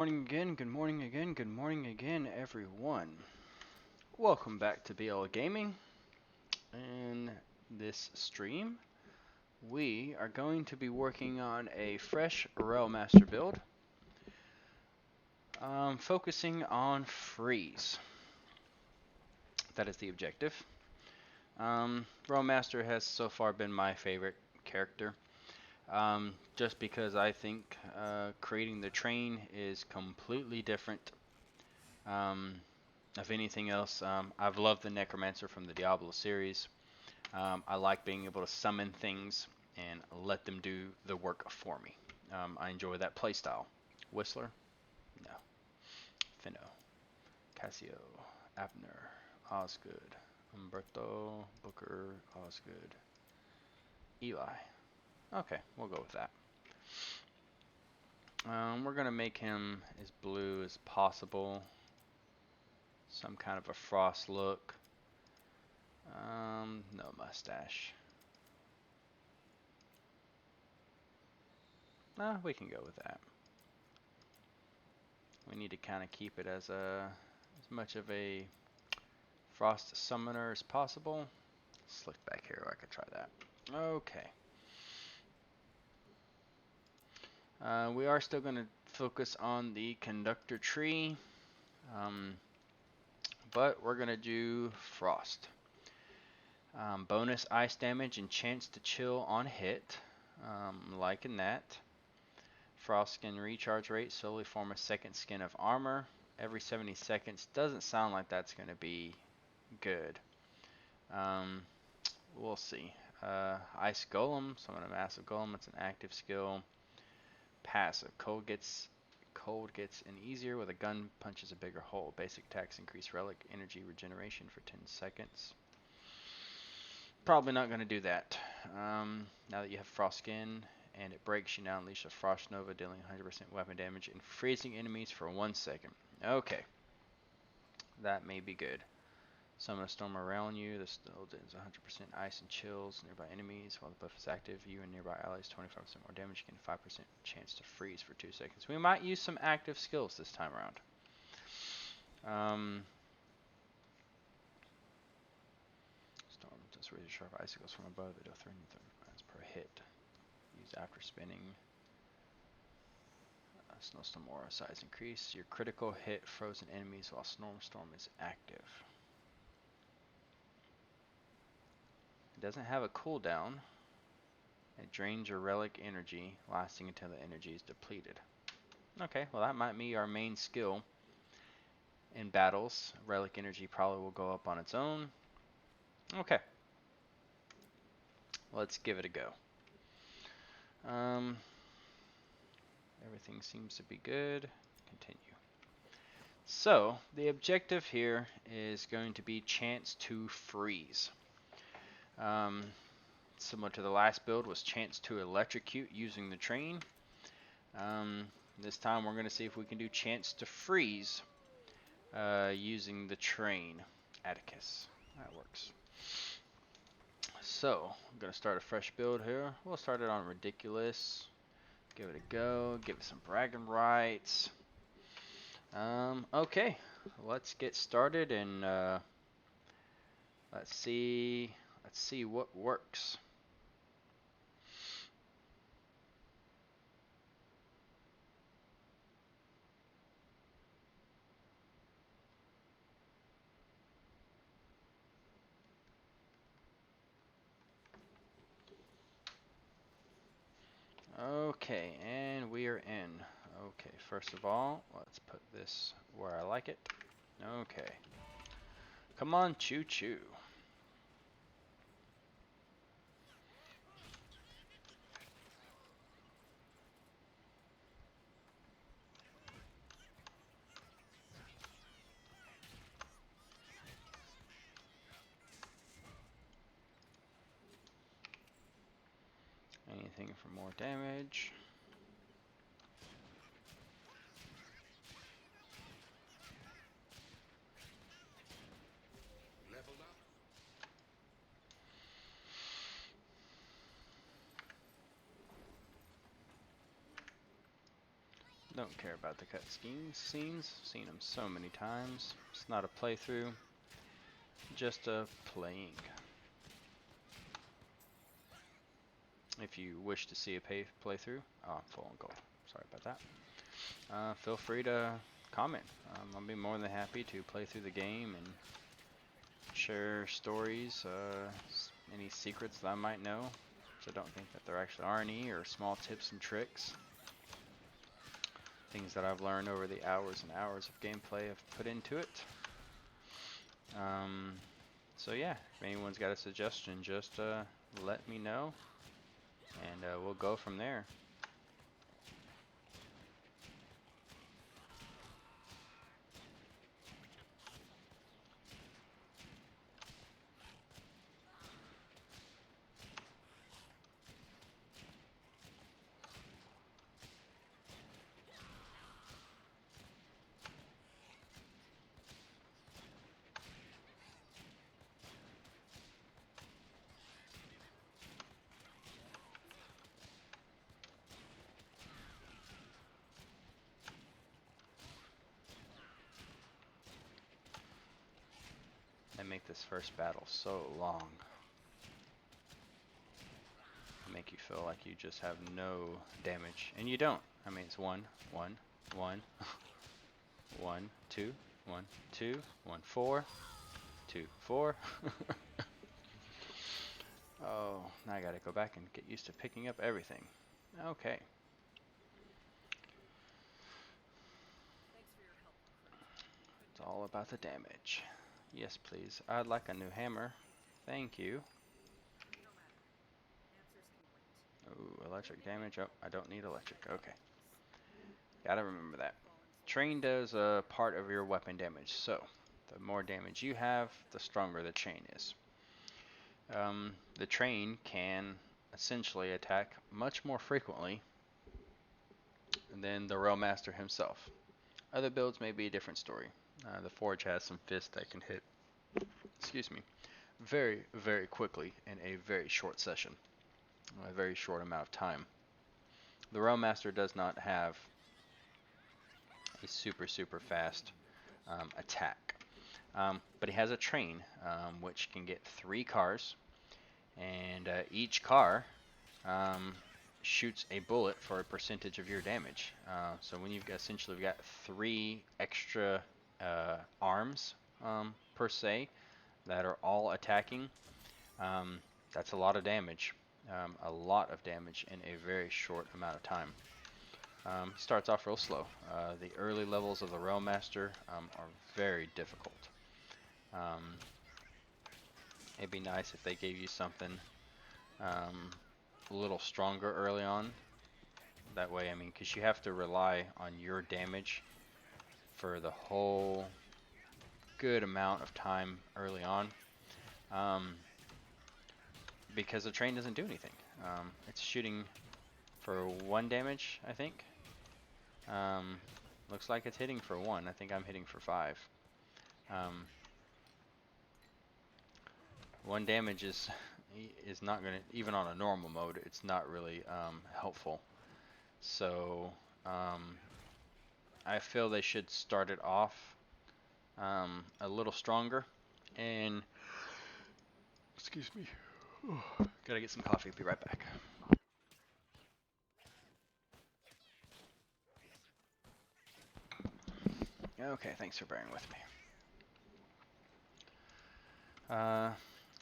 Good morning again, good morning again, everyone. Welcome back to BL Gaming. In this stream, we are going to be working on a fresh Railmaster build, focusing on freeze. That is the objective. Railmaster has so far been my favorite character, just because I think creating the train is completely different. If anything else, I've loved the Necromancer from the Diablo series. I like being able to summon things and let them do the work for me. I enjoy that playstyle. Whistler? No. Finno. Cassio. Abner. Osgood. Umberto. Booker. Osgood. Eli. Okay, we'll go with that. We're going to make him as blue as possible. Some kind of a frost look. No mustache. Nah, we can go with that. We need to kind of keep it as much of a frost summoner as possible. Let's look back here. I could try that. Okay. We are still going to focus on the conductor tree, but we're going to do frost. Bonus ice damage and chance to chill on hit. Liking that. Frost skin recharge rate, slowly form a second skin of armor every 70 seconds. Doesn't sound like that's going to be good. We'll see. Ice Golem, summon a massive golem. It's an active skill. Passive. Cold gets an easier with a gun punches a bigger hole. Basic attacks increase relic energy regeneration for 10 seconds. Probably not going to do that. Now that you have Frost Skin and it breaks, you now unleash a Frost Nova, dealing 100% weapon damage and freezing enemies for 1 second. Okay. That may be good. Summon a storm around you. This is 100% ice and chills nearby enemies. While the buff is active, you and nearby allies 25% more damage. Gain 5% chance to freeze for 2 seconds. We might use some active skills this time around. Storm just razor sharp icicles from above. They do 330 pounds per hit. Use after spinning. Snowstorm aura size increase. Your critical hit frozen enemies while Storm is active. It doesn't have a cooldown. It drains your relic energy, lasting until the energy is depleted. Okay, well that might be our main skill in battles. Relic energy probably will go up on its own. Okay. Let's give it a go. Everything seems to be good. Continue. So, the objective here is going to be chance to freeze. Similar to the last build was chance to electrocute using the train. This time we're going to see if we can do chance to freeze using the train. Atticus. That works. So, I'm going to start a fresh build here. We'll start it on Ridiculous. Give it a go. Give it some bragging rights. Okay. Let's get started and let's see what works. Okay, and we are in. Okay, first of all, let's put this where I like it. Okay. Come on, choo choo. Anything for more damage? Don't care about the cut scenes. Seen them so many times. It's not a playthrough, just a playing. If you wish to see a playthrough, oh, I'm full on gold. Sorry about that. Feel free to comment. I'll be more than happy to play through the game and share stories, any secrets that I might know. So I don't think that there actually are any, or small tips and tricks. Things that I've learned over the hours and hours of gameplay I've put into it. So yeah, if anyone's got a suggestion, just let me know, and we'll go from there. They make this first battle so long. They make you feel like you just have no damage, and you don't. I mean, it's 1, 1, 1, 1, 2, 1, 2, 1, 4, 2, 4. Oh, now I gotta go back and get used to picking up everything. Okay. It's all about the damage. Yes, please. I'd like a new hammer. Thank you. Ooh, electric damage. Oh, I don't need electric. Okay. Gotta remember that. Train does a part of your weapon damage, so the more damage you have, the stronger the chain is. The train can essentially attack much more frequently than the Railmaster himself. Other builds may be a different story. The Forge has some fists that can hit, excuse me, very, very quickly in a very short session, a very short amount of time. The Railmaster does not have a super, super fast attack. But he has a train which can get 3 cars, and each car shoots a bullet for a percentage of your damage. So when you've essentially got 3 extra arms per se that are all attacking, that's a lot of damage. A lot of damage in a very short amount of time. Starts off real slow. The early levels of the Railmaster are very difficult. It'd be nice if they gave you something a little stronger early on. That way, I mean, because you have to rely on your damage for the whole good amount of time early on. Because the train doesn't do anything. It's shooting for 1 damage, I think. Looks like it's hitting for 1. I think I'm hitting for 5. 1 damage is not going to, even on a normal mode, it's not really helpful. So I feel they should start it off a little stronger. And excuse me, gotta get some coffee. Be right back. Okay, thanks for bearing with me.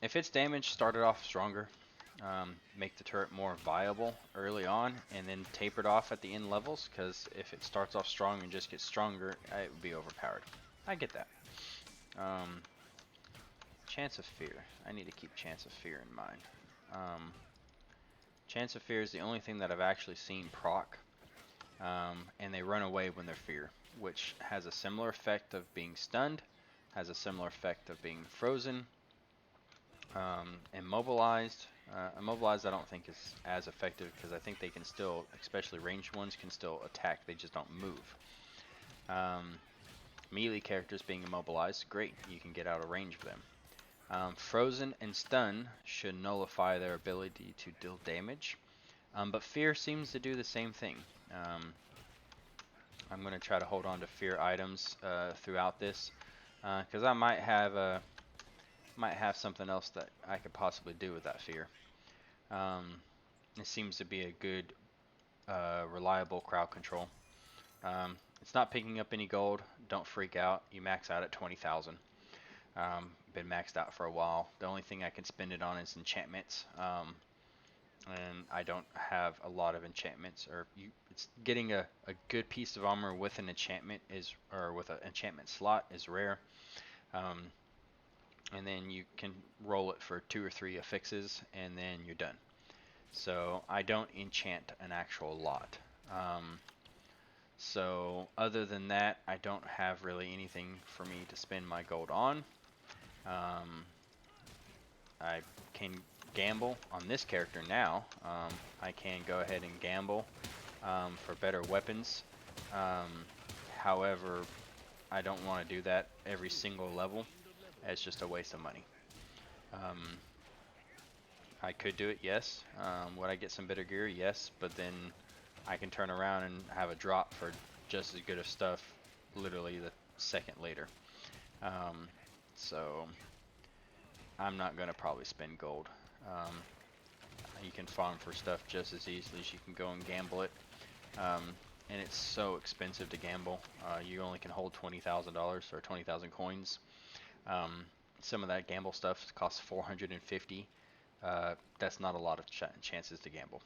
If it's damaged, start it off stronger. Make the turret more viable early on, and then taper it off at the end levels, because if it starts off strong and just gets stronger, it would be overpowered. I get that. Chance of Fear. I need to keep Chance of Fear in mind. Chance of Fear is the only thing that I've actually seen proc, and they run away when they're fear, which has a similar effect of being stunned, has a similar effect of being frozen, immobilized. Immobilized I don't think is as effective, because I think they can still, especially ranged ones, can still attack, they just don't move. Melee characters being immobilized, great, you can get out of range of them. Frozen and stun should nullify their ability to deal damage, but fear seems to do the same thing. I'm going to try to hold on to fear items throughout this, because I might have something else that I could possibly do with that fear. It seems to be a good, reliable crowd control. It's not picking up any gold. Don't freak out. You max out at 20,000. Been maxed out for a while. The only thing I can spend it on is enchantments. And I don't have a lot of enchantments, or it's getting a good piece of armor with an enchantment or with an enchantment slot is rare. And then you can roll it for 2 or 3 affixes, and then you're done. So I don't enchant an actual lot. So other than that, I don't have really anything for me to spend my gold on. I can gamble on this character now. I can go ahead and gamble for better weapons. However, I don't want to do that every single level. It's just a waste of money. I could do it, yes. Would I get some better gear? Yes, but then I can turn around and have a drop for just as good of stuff literally the second later. So I'm not going to probably spend gold. You can farm for stuff just as easily as you can go and gamble it. And it's so expensive to gamble. You only can hold $20,000 or 20,000 coins. Some of that gamble stuff costs 450. That's not a lot of chances to gamble.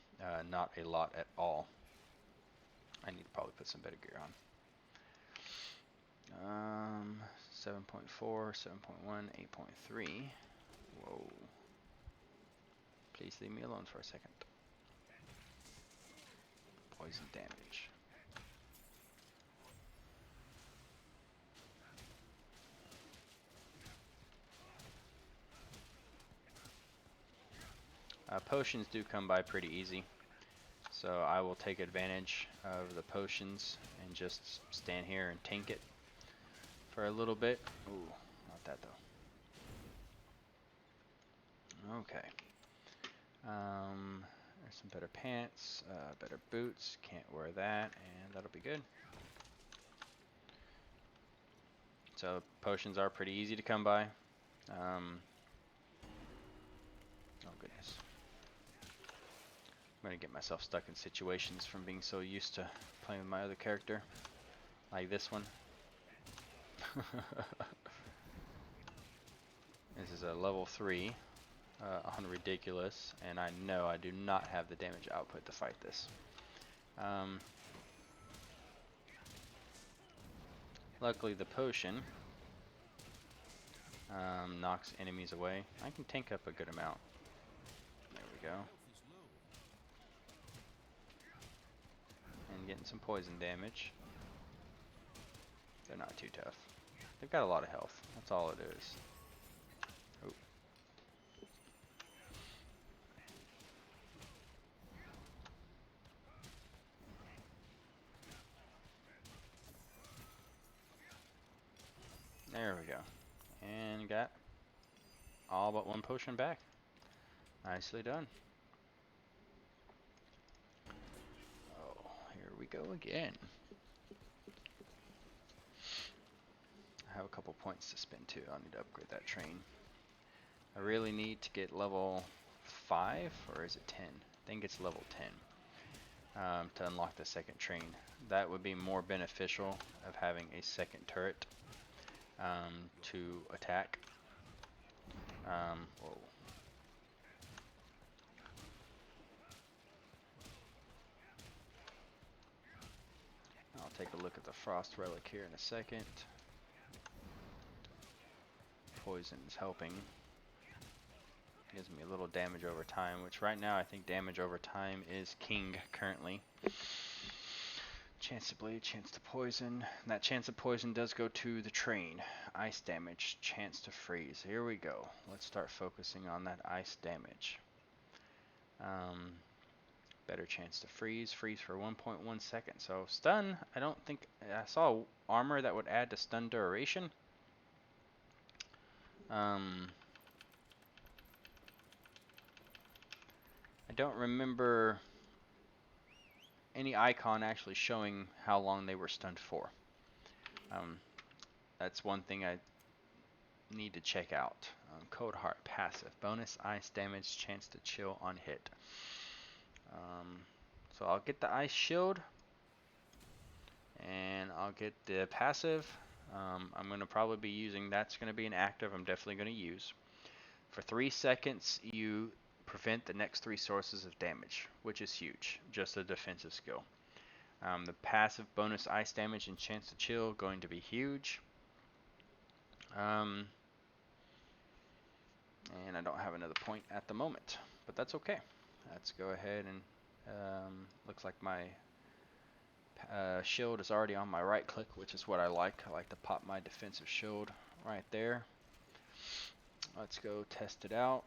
Not a lot at all. I need to probably put some better gear on. 7.4, 7.1, 8.3. Whoa. Please leave me alone for a second. Poison damage. Potions do come by pretty easy, so I will take advantage of the potions and just stand here and tank it for a little bit. Ooh, not that though. Okay. There's some better pants, better boots. Can't wear that, and that'll be good. So potions are pretty easy to come by. Oh goodness. I'm gonna get myself stuck in situations from being so used to playing with my other character, like this one. This is a level 3 on ridiculous, and I know I do not have the damage output to fight this. Luckily the potion knocks enemies away. I can tank up a good amount. There we go. And getting some poison damage. They're not too tough. They've got a lot of health. That's all it is. Ooh. There we go. And got all but 1 potion back. Nicely done. Oh, here we go again. I have a couple points to spend too. I'll need to upgrade that train. I really need to get level 5, or is it 10? I think it's level 10 to unlock the second train. That would be more beneficial of having a second turret to attack. Whoa. I'll take a look at the Frost Relic here in a second. Poison's helping. Gives me a little damage over time, which right now I think damage over time is king currently. Chance to bleed, chance to poison. And that chance of poison does go to the train. Ice damage, chance to freeze. Here we go. Let's start focusing on that ice damage. Better chance to freeze. Freeze for 1.1 seconds. So stun, I don't think I saw armor that would add to stun duration. I don't remember any icon actually showing how long they were stunned for. That's one thing I need to check out. Cold Heart passive. Bonus ice damage, chance to chill on hit. So I'll get the ice shield. And I'll get the passive. I'm going to probably be using, that's going to be an active I'm definitely going to use. For 3 seconds, you prevent the next 3 sources of damage, which is huge. Just a defensive skill. The passive bonus ice damage and chance to chill going to be huge. And I don't have another point at the moment, but that's okay. Let's go ahead and looks like my shield is already on my right click, which is what I like. I like to pop my defensive shield right there. Let's go test it out.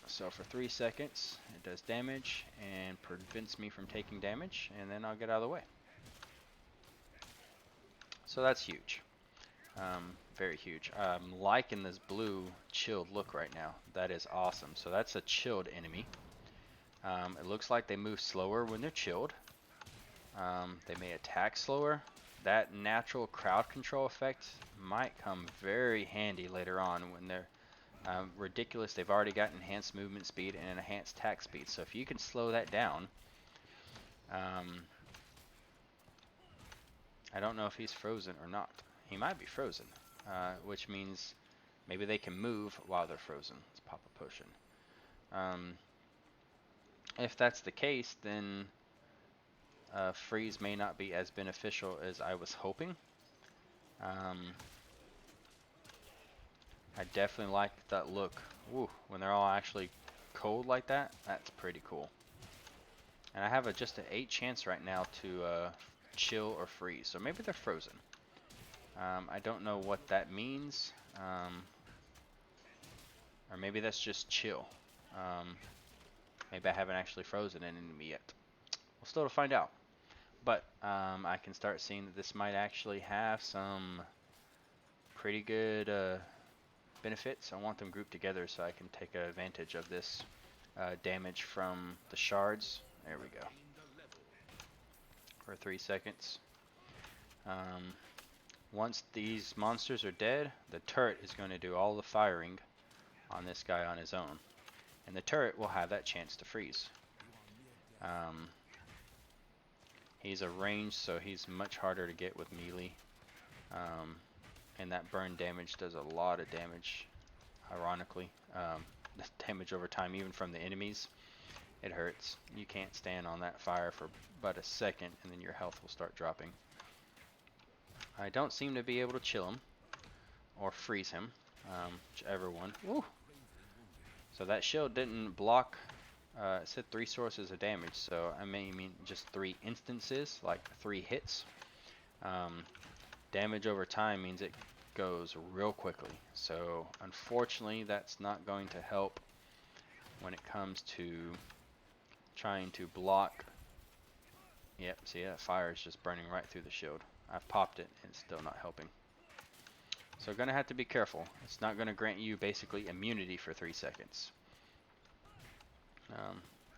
So for 3 seconds, it does damage and prevents me from taking damage, and then I'll get out of the way. So that's huge. Very huge. I'm liking this blue chilled look right now. That is awesome. So that's a chilled enemy. It looks like they move slower when they're chilled. They may attack slower. That natural crowd control effect might come very handy later on when they're ridiculous. They've already got enhanced movement speed and enhanced attack speed. So if you can slow that down, I don't know if he's frozen or not. He might be frozen, which means maybe they can move while they're frozen. Let's pop a potion. If that's the case, then freeze may not be as beneficial as I was hoping. I definitely like that look. Ooh, when they're all actually cold like that, that's pretty cool. And I have just an 8 chance right now to chill or freeze, so maybe they're frozen. I don't know what that means, or maybe that's just chill. Maybe I haven't actually frozen an enemy yet. We'll still to find out. But I can start seeing that this might actually have some pretty good benefits. I want them grouped together so I can take advantage of this damage from the shards. There we go. For 3 seconds. Once these monsters are dead, the turret is going to do all the firing on this guy on his own. And the turret will have that chance to freeze. He's a range, so he's much harder to get with melee. And that burn damage does a lot of damage, ironically. The damage over time, even from the enemies, it hurts. You can't stand on that fire for but a second, and then your health will start dropping. I don't seem to be able to chill him, or freeze him, whichever one. Woo! So that shield didn't block, it said 3 sources of damage, so I mean just 3 instances, like 3 hits. Damage over time means it goes real quickly, so unfortunately that's not going to help when it comes to trying to block. Yep, see that fire is just burning right through the shield. I've popped it and it's still not helping. So gonna have to be careful. It's not gonna grant you basically immunity for 3 seconds.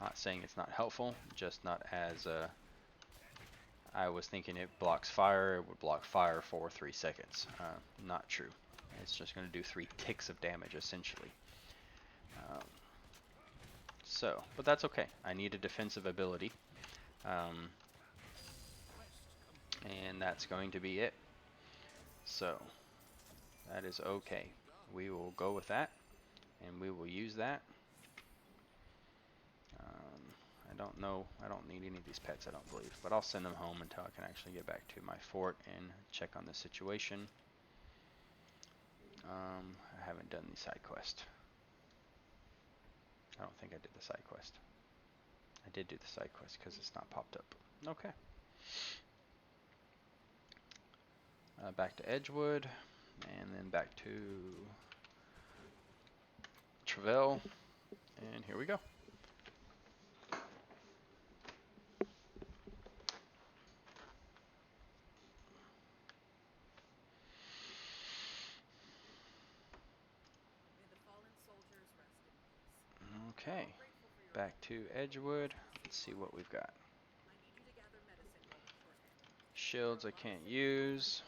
Not saying it's not helpful, just not as I was thinking it blocks fire, it would block fire for 3 seconds. Not true. It's just going to do 3 ticks of damage essentially. But that's okay. I need a defensive ability. And that's going to be it. So, that is okay. We will go with that, and we will use that. I don't know, I don't need any of these pets, I don't believe, but I'll send them home until I can actually get back to my fort and check on the situation. I haven't done the side quest. I don't think I did the side quest. I did do the side quest because it's not popped up. Okay. Back to Edgewood, and then back to Travel, and here we go. Okay, back to Edgewood. Let's see what we've got. shields I can't use.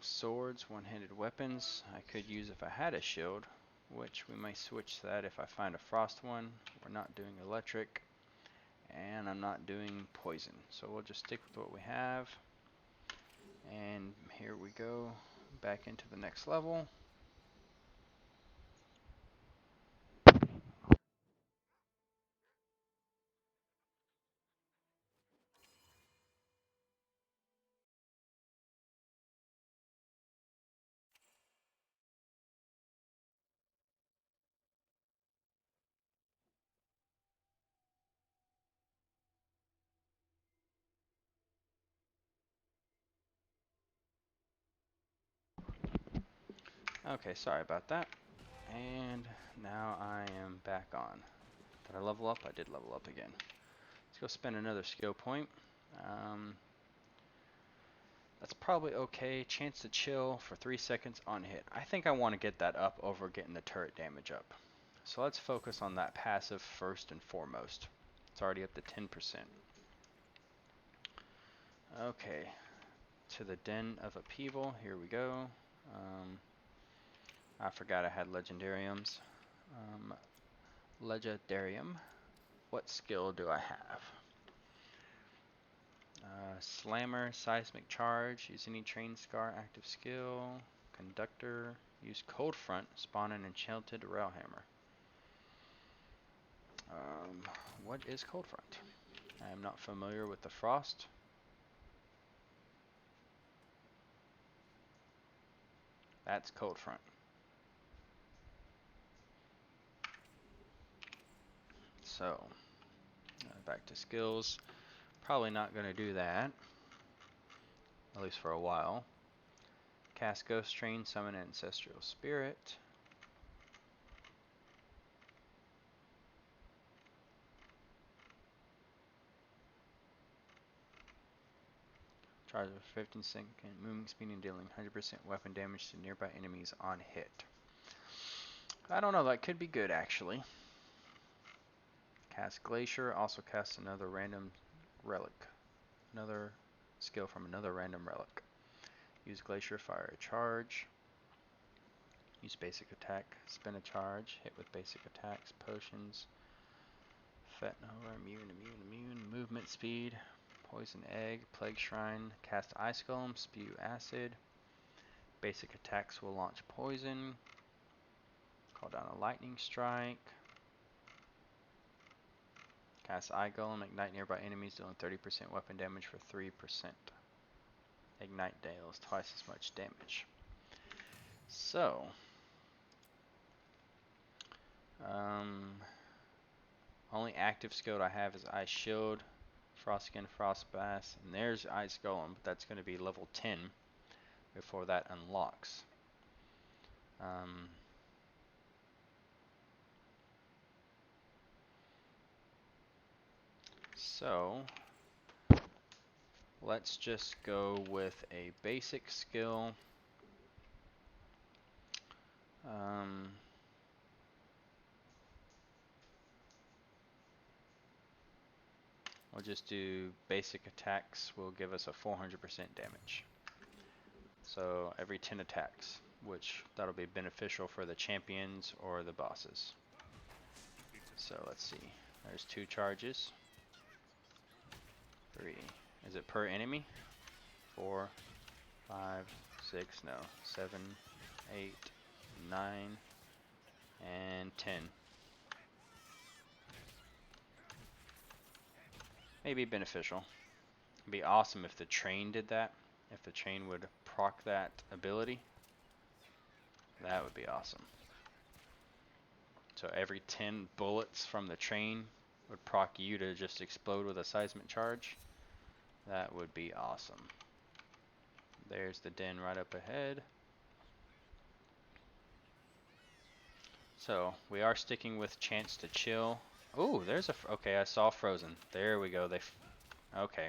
Swords, one-handed weapons, I could use if I had a shield, which we may switch that if I find a frost one. We're not doing electric, and I'm not doing poison, so we'll just stick with what we have. And here we go, back into the next level. Okay, sorry about that. And now I am back on. Did I level up? I did level up again. Let's go spend another skill point. That's probably okay. Chance to chill for 3 seconds on hit. I think I want to get that up over getting the turret damage up. So let's focus on that passive first and foremost. It's already up to 10%. Okay, to the Den of Upheaval. Here we go. I forgot I had Legendariums. Legendarium. What skill do I have? Slammer, Seismic Charge, use any Train Scar active skill. Conductor, use Cold Front, spawn an Enchanted Railhammer. What is Cold Front? I am not familiar with the Frost. That's Cold Front. So, back to skills. Probably not going to do that, at least for a while. Cast Ghost Train, summon Ancestral Spirit. Charge with 15-second moving speed and dealing 100% weapon damage to nearby enemies on hit. I don't know, that could be good actually. Cast Glacier, also cast another random relic. Another skill from another random relic. Use Glacier, fire a charge. Use basic attack, spin a charge, hit with basic attacks, potions. Fetnova, immune, movement speed. Poison Egg, Plague Shrine, cast Ice Golem, spew acid. Basic attacks will launch poison. Call down a lightning strike. Cast Eye Golem, ignite nearby enemies, dealing 30% weapon damage for 3%. Ignite deals twice as much damage. So, only active skill I have is Ice Shield, Frostskin, Frostbass, and there's Ice Golem, but that's going to be level 10 before that unlocks. So, let's just go with a basic skill. We'll just do basic attacks will give us a 400% damage. So every 10 attacks, which that'll be beneficial for the champions or the bosses. So let's see. There's 2 charges. 3. Is it per enemy? 4, 5, 6, no. 7, 8, 9, and 10. Maybe beneficial. It'd be awesome if the train did that. If the train would proc that ability. That would be awesome. So every 10 bullets from the train would proc you to just explode with a seismic charge. That would be awesome. There's the den right up ahead. So we are sticking with chance to chill. Ooh, there's a, okay, I saw Frozen. There we go. Okay.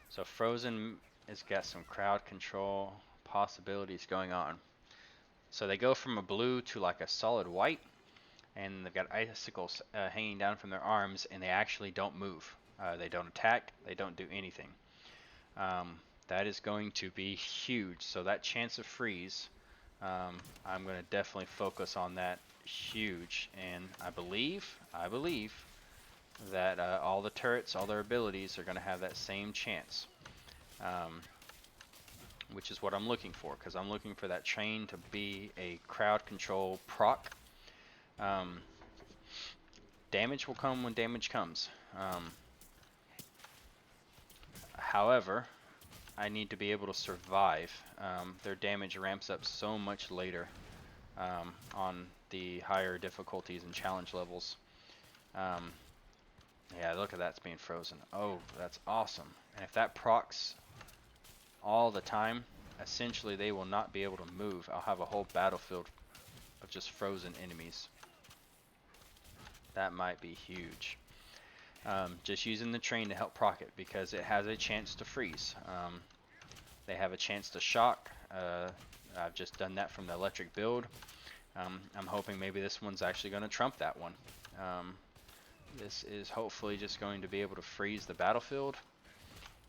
So Frozen has got some crowd control possibilities going on. So they go from a blue to like a solid white, and they've got icicles hanging down from their arms, and they actually don't move. They don't attack. They don't do anything. That is going to be huge. So that chance of freeze, I'm going to definitely focus on that huge. And I believe that all the turrets, all their abilities are going to have that same chance. Which is what I'm looking for, because I'm looking for that train to be a crowd control proc. Damage will come when damage comes. However, I need to be able to survive. Their damage ramps up so much later on the higher difficulties and challenge levels. Yeah, look at that's being frozen. Oh, that's awesome. And if that procs all the time, essentially they will not be able to move. I'll have a whole battlefield of just frozen enemies. That might be huge. Just using the train to help proc it, because it has a chance to freeze. They have a chance to shock. I've just done that from the electric build. I'm hoping maybe this one's actually going to trump that one. This is hopefully just going to be able to freeze the battlefield,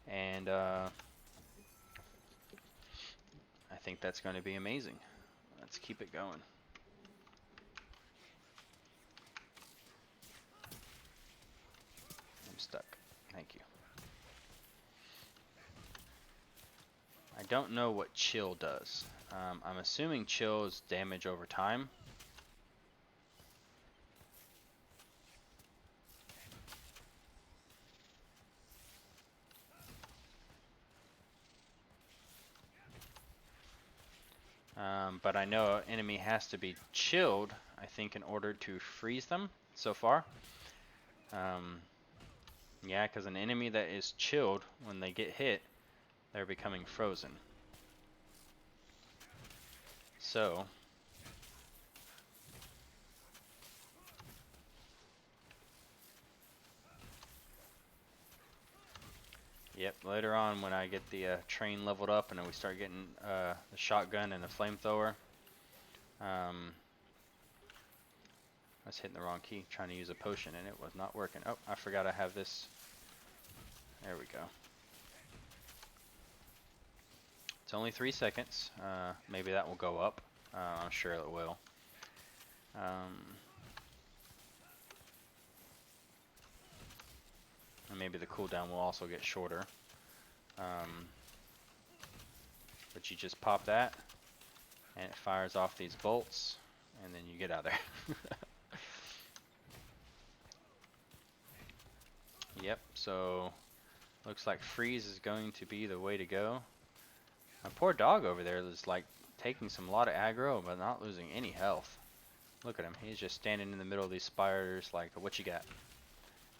and I think that's going to be amazing. Let's keep it going. I'm stuck. Thank you. I don't know what chill does. I'm assuming chill is damage over time. But I know an enemy has to be chilled, I think, in order to freeze them so far. Yeah, because an enemy that is chilled, when they get hit, they're becoming frozen. So, yep, later on when I get the train leveled up and then we start getting the shotgun and the flamethrower. I was hitting the wrong key, trying to use a potion, and it was not working. Oh, I forgot I have this. There we go. It's only 3 seconds. Maybe that will go up. I'm sure it will. And maybe the cooldown will also get shorter. But you just pop that, and it fires off these bolts, and then you get out of there. Yep, so looks like freeze is going to be the way to go. My poor dog over there is like taking a lot of aggro, but not losing any health. Look at him, he's just standing in the middle of these spiders like, what you got?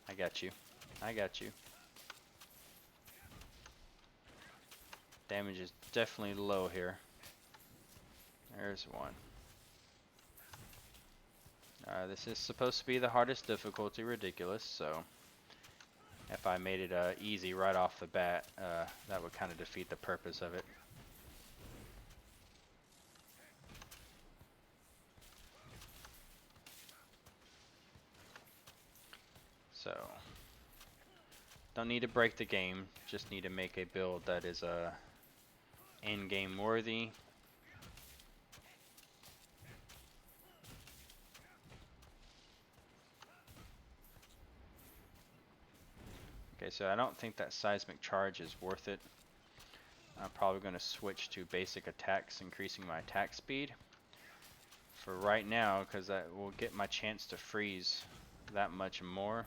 I got you. I got you. Damage is definitely low here. There's one. This is supposed to be the hardest difficulty, ridiculous, so if I made it easy right off the bat, that would kind of defeat the purpose of it. So, don't need to break the game, just need to make a build that is end game worthy. Okay, so I don't think that seismic charge is worth it. I'm probably going to switch to basic attacks, increasing my attack speed for right now, because that will get my chance to freeze that much more.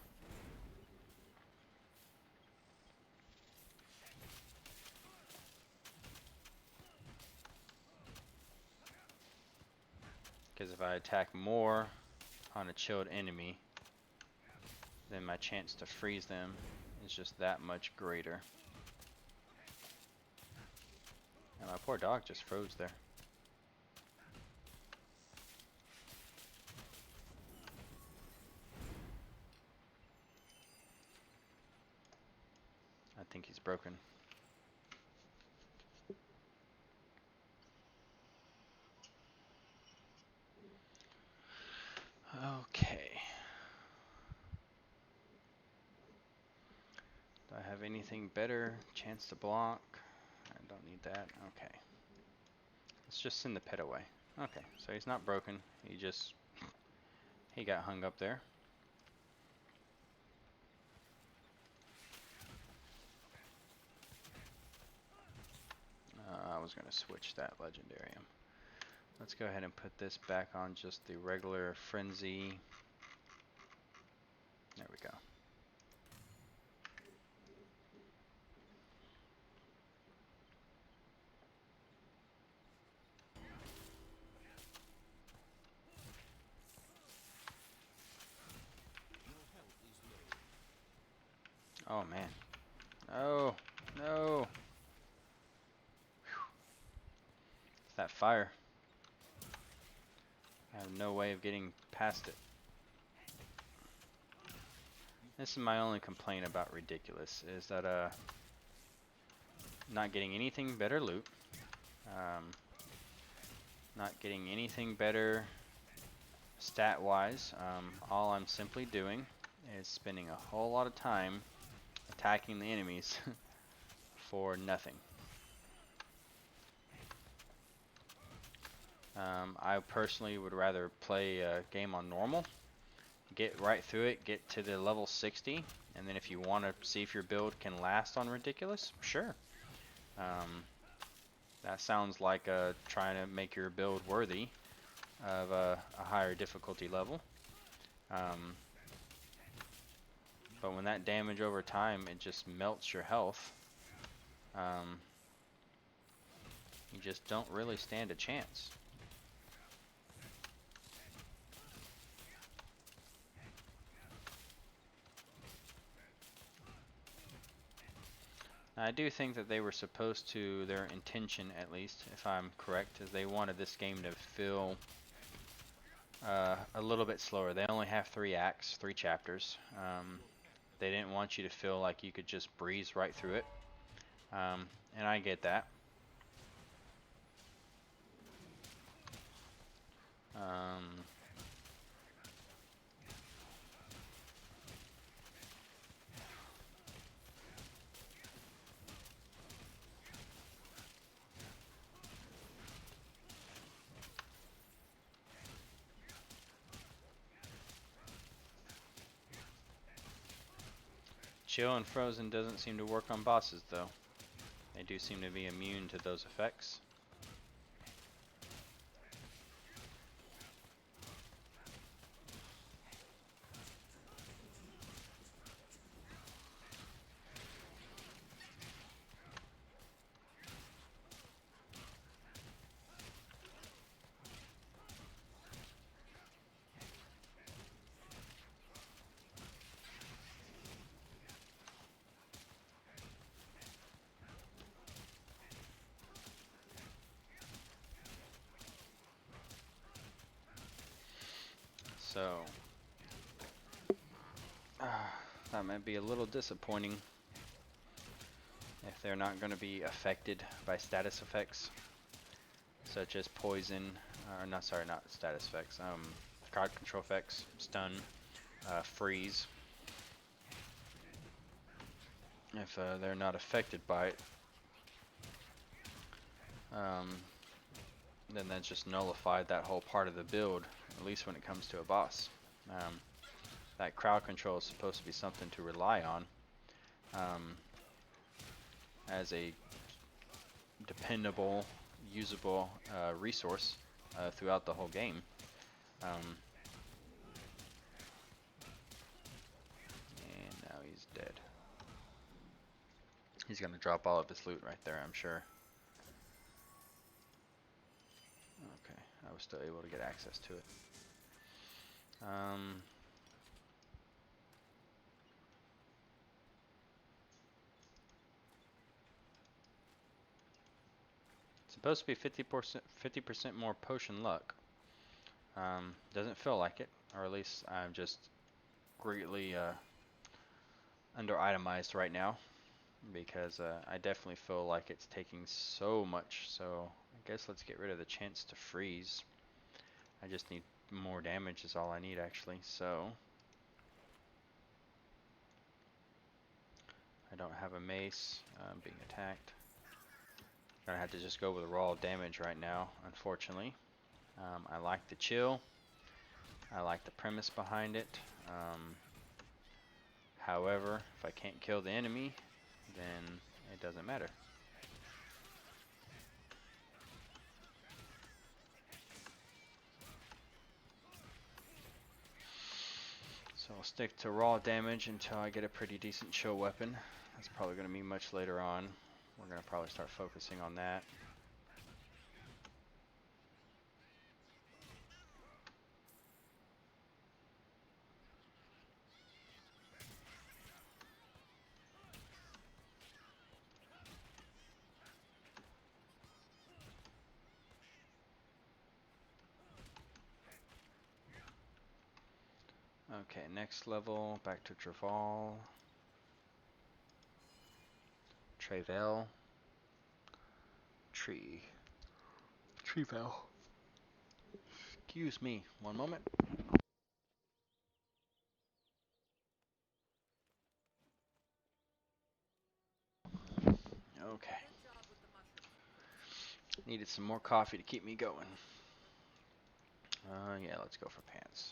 Because if I attack more on a chilled enemy, then my chance to freeze them is just that much greater. And my poor dog just froze there. I think he's broken. Okay. anything better? Chance to block. I don't need that. Okay. Let's just send the pet away. Okay, so he's not broken. He got hung up there. I was going to switch that legendarium. Let's go ahead and put this back on just the regular frenzy. There we go. Oh man. Oh, no. It's that fire. I have no way of getting past it. This is my only complaint about Ridiculous, is that not getting anything better loot. Not getting anything better stat-wise. All I'm simply doing is spending a whole lot of time attacking the enemies for nothing. I personally would rather play a game on normal, get right through it, get to the level 60, and then if you want to see if your build can last on Ridiculous, sure. That sounds like trying to make your build worthy of a higher difficulty level. But when that damage over time, it just melts your health, you just don't really stand a chance. I do think that they were supposed to, their intention at least, if I'm correct, is they wanted this game to feel a little bit slower. They only have 3 acts, 3 chapters. They didn't want you to feel like you could just breeze right through it. And I get that. Chill and Frozen doesn't seem to work on bosses though. They do seem to be immune to those effects. So, that might be a little disappointing if they're not going to be affected by status effects, such as poison, or not status effects, crowd control effects, stun, freeze. If they're not affected by it, then that's just nullified that whole part of the build, at least when it comes to a boss. That crowd control is supposed to be something to rely on as a dependable, usable resource throughout the whole game. And now he's dead. He's gonna drop all of his loot right there, I'm sure. Okay, I was still able to get access to it. Supposed to be 50% more potion luck. Doesn't feel like it, or at least I'm just greatly under itemized right now, because I definitely feel like it's taking so much. So I guess let's get rid of the chance to freeze. I just need more damage is all I need actually. So I don't have a mace. I'm being attacked. Gonna have to just go with raw damage right now, unfortunately. I like the chill. I like the premise behind it. However, if I can't kill the enemy, then it doesn't matter. So I'll stick to raw damage until I get a pretty decent chill weapon. That's probably going to be much later on. We're going to probably start focusing on that. Okay, next level, back to Traval. Trevel. Trevel. Excuse me, one moment. Okay. Needed some more coffee to keep me going. Yeah, let's go for pants.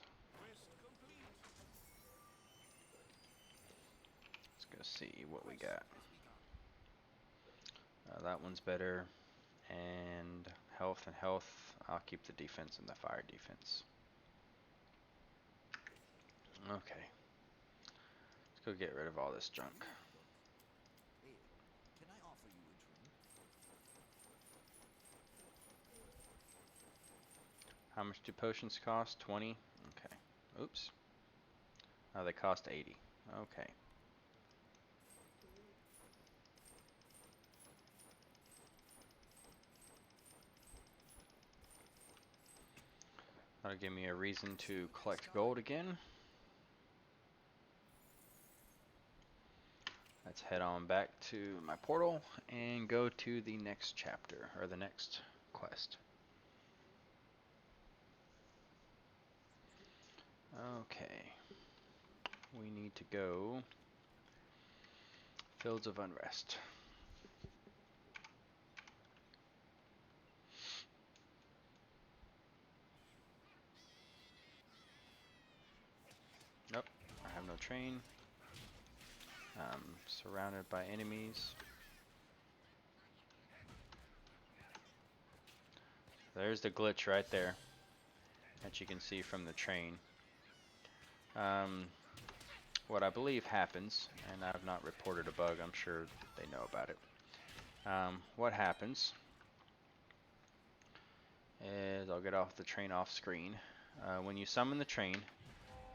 Let's go see what we got. That one's better. And health and health. I'll keep the defense and the fire defense. Okay. Let's go get rid of all this junk. Can I offer you a drink? How much do potions cost? 20? Okay. Oops. Oh, they cost 80. Okay. That'll give me a reason to collect gold again. Let's head on back to my portal and go to the next chapter, or the next quest. Okay. We need to go Fields of Unrest. Nope, I have no train. Surrounded by enemies. There's the glitch right there that you can see from the train. What I believe happens, and I've not reported a bug, I'm sure they know about it. What happens is, I'll get off the train off screen. When you summon the train,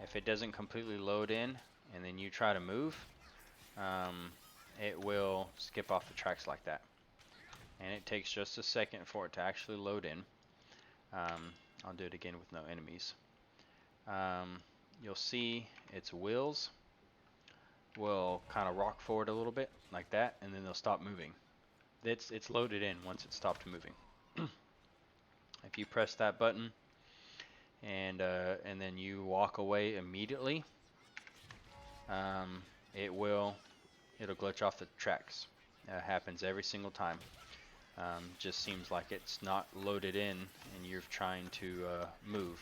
if it doesn't completely load in and then you try to move, it will skip off the tracks like that. And it takes just a second for it to actually load in. I'll do it again with no enemies. You'll see its wheels will kind of rock forward a little bit like that, and then they'll stop moving. It's loaded in once it stopped moving. If you press that button and then you walk away immediately, it'll glitch off the tracks. Happens every single time. Just seems like it's not loaded in and you're trying to move.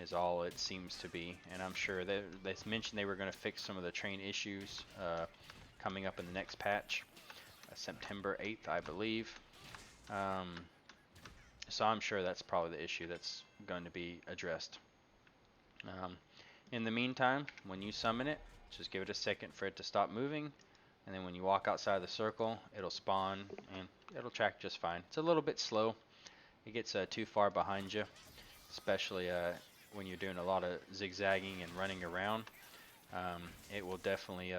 Is all it seems to be. And I'm sure they mentioned they were going to fix some of the train issues coming up in the next patch, September 8th, I believe. So I'm sure that's probably the issue that's going to be addressed. In the meantime, when you summon it, just give it a second for it to stop moving, and then when you walk outside the circle, it'll spawn and it'll track just fine. It's a little bit slow. It gets too far behind you, especially when you're doing a lot of zigzagging and running around. It will definitely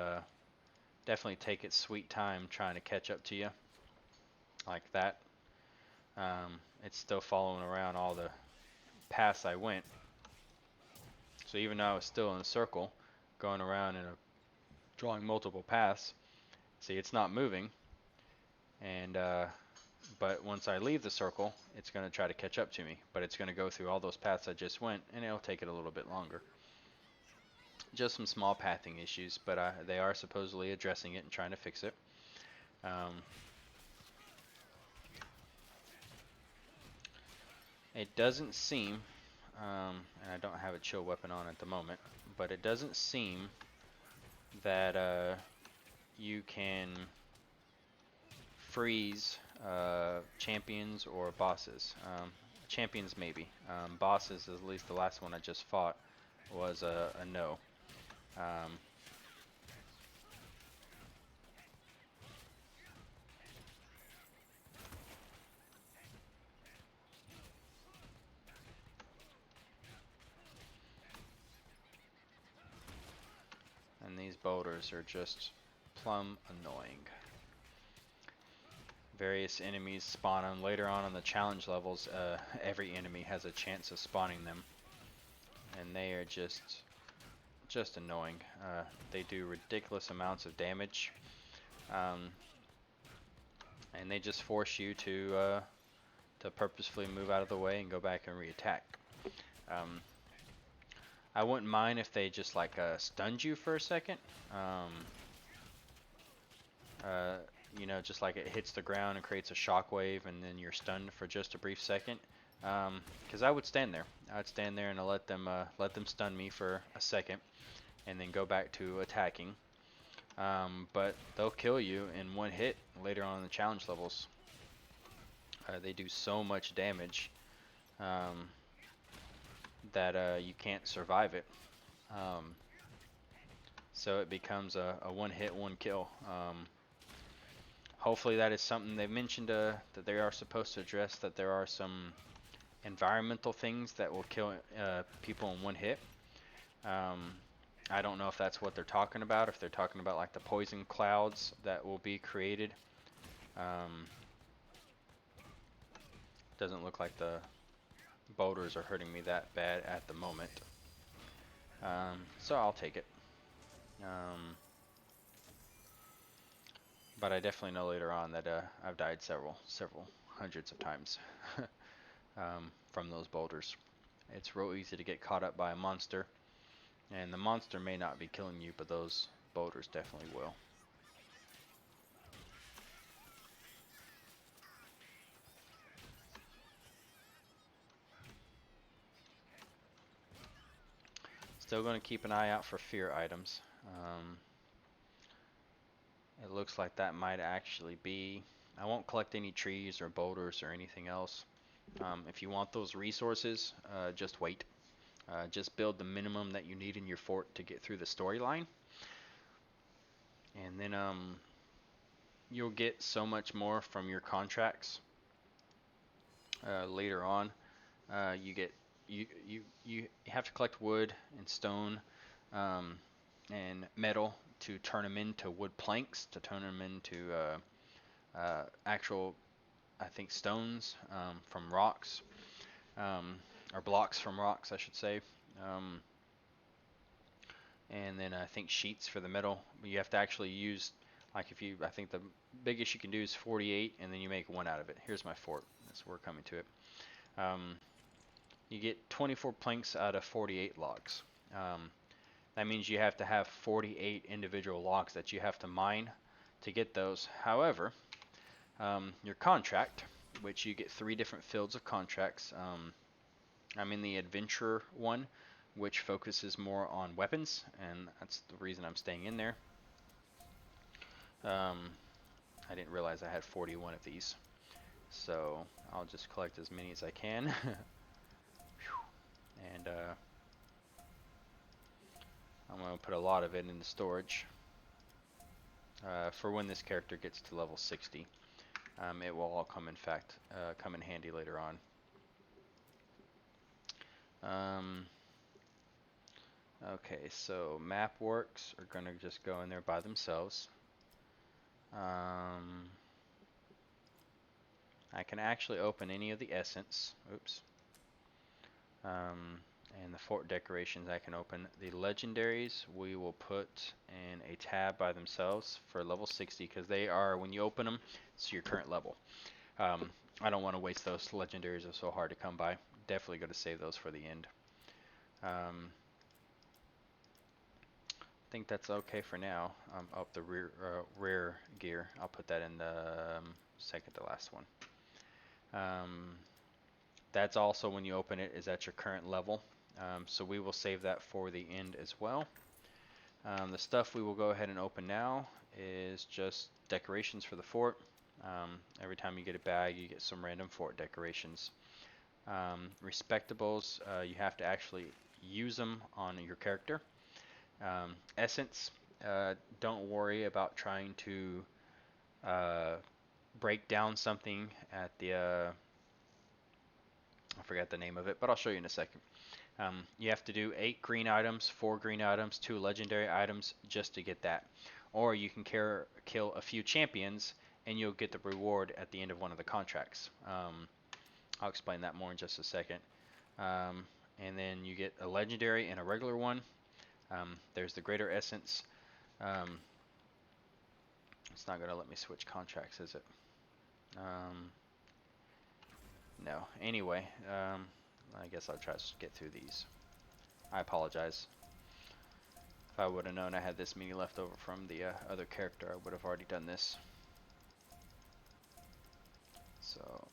take its sweet time trying to catch up to you, like that. It's still following around all the paths I went. So even though I was still in a circle, going around and drawing multiple paths, see, it's not moving. And but once I leave the circle, it's going to try to catch up to me. But it's going to go through all those paths I just went, and it'll take it a little bit longer. just some small pathing issues, but they are supposedly addressing it and trying to fix it. It doesn't seem, and I don't have a chill weapon on at the moment, but it doesn't seem that you can freeze champions or bosses. Champions maybe. Bosses, at least the last one I just fought, was a no. And these boulders are just plumb annoying. Various enemies spawn them. Later on in the challenge levels, every enemy has a chance of spawning them. And they are just annoying. They do ridiculous amounts of damage. And they just force you to purposefully move out of the way and go back and re-attack. I wouldn't mind if they just like stunned you for a second. You know, just like it hits the ground and creates a shockwave, and then you're stunned for just a brief second. Because I would stand there. I'd stand there and let them stun me for a second, and then go back to attacking. But they'll kill you in one hit later on in the challenge levels. They do so much damage that you can't survive it. So it becomes a one hit, one kill. Hopefully that is something they've mentioned that they are supposed to address, that there are some environmental things that will kill people in one hit. I don't know if that's what they're talking about, if they're talking about like the poison clouds that will be created. Doesn't look like the boulders are hurting me that bad at the moment. So I'll take it. But I definitely know later on that I've died several hundreds of times from those boulders. It's real easy to get caught up by a monster, and the monster may not be killing you, but those boulders definitely will. Still going to keep an eye out for fear items. It looks like that might actually be... I won't collect any trees or boulders or anything else. If you want those resources, just wait. Just build the minimum that you need in your fort to get through the storyline. And then you'll get so much more from your contracts later on. You have to collect wood and stone and metal to turn them into wood planks, to turn them into actual, I think, stones from rocks, or blocks from rocks, I should say. And then I think sheets for the metal. But you have to actually use, like I think the biggest you can do is 48, and then you make one out of it. Here's my fort. We're coming to it. You get 24 planks out of 48 logs. That means you have to have 48 individual logs that you have to mine to get those. However, your contract, which you get 3 different fields of contracts. I'm in the adventurer one, which focuses more on weapons, and that's the reason I'm staying in there. I didn't realize I had 41 of these, so I'll just collect as many as I can. And I'm going to put a lot of it into storage for when this character gets to level 60. It will all come in handy later on. Okay, so map works are going to just go in there by themselves. I can actually open any of the essence. Oops. And the fort decorations I can open. The legendaries we will put in a tab by themselves for level 60, because they are, when you open them, it's your current level. I don't want to waste those. Legendaries are so hard to come by. Definitely going to save those for the end. think that's okay for now. Oh, the rear gear. I'll put that in the second to last one. Um, that's also when you open it is at your current level. So we will save that for the end as well. The stuff we will go ahead and open now is just decorations for the fort. Every time you get a bag, you get some random fort decorations. Respectables, you have to actually use them on your character. Essence, don't worry about trying to uh, break down something at the, I forgot the name of it, but I'll show you in a second. You have to do 8 green items, 4 green items, 2 legendary items just to get that. Or you can kill a few champions and you'll get the reward at the end of one of the contracts. I'll explain that more in just a second. And then you get a legendary and a regular one. There's the greater essence. It's not going to let me switch contracts, is it? No. Anyway, I guess I'll try to get through these. I apologize. If I would have known I had this many left over from the other character, I would have already done this. So,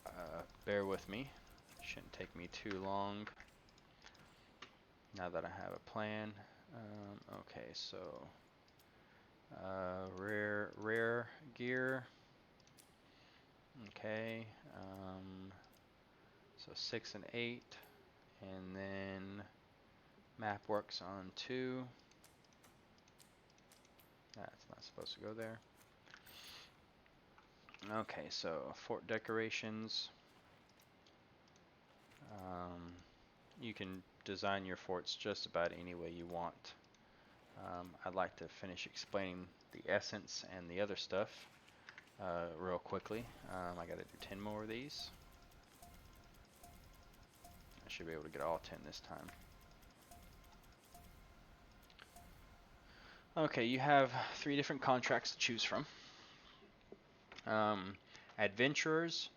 bear with me. Shouldn't take me too long. Now that I have a plan. Okay, so rare gear. Okay. So 6 and 8, and then map works on 2. That's not supposed to go there. Okay, so fort decorations. You can design your forts just about any way you want. I'd like to finish explaining the essence and the other stuff real quickly. I gotta do 10 more of these. I should be able to get all 10 this time. Okay, you have 3 different contracts to choose from. Adventurers,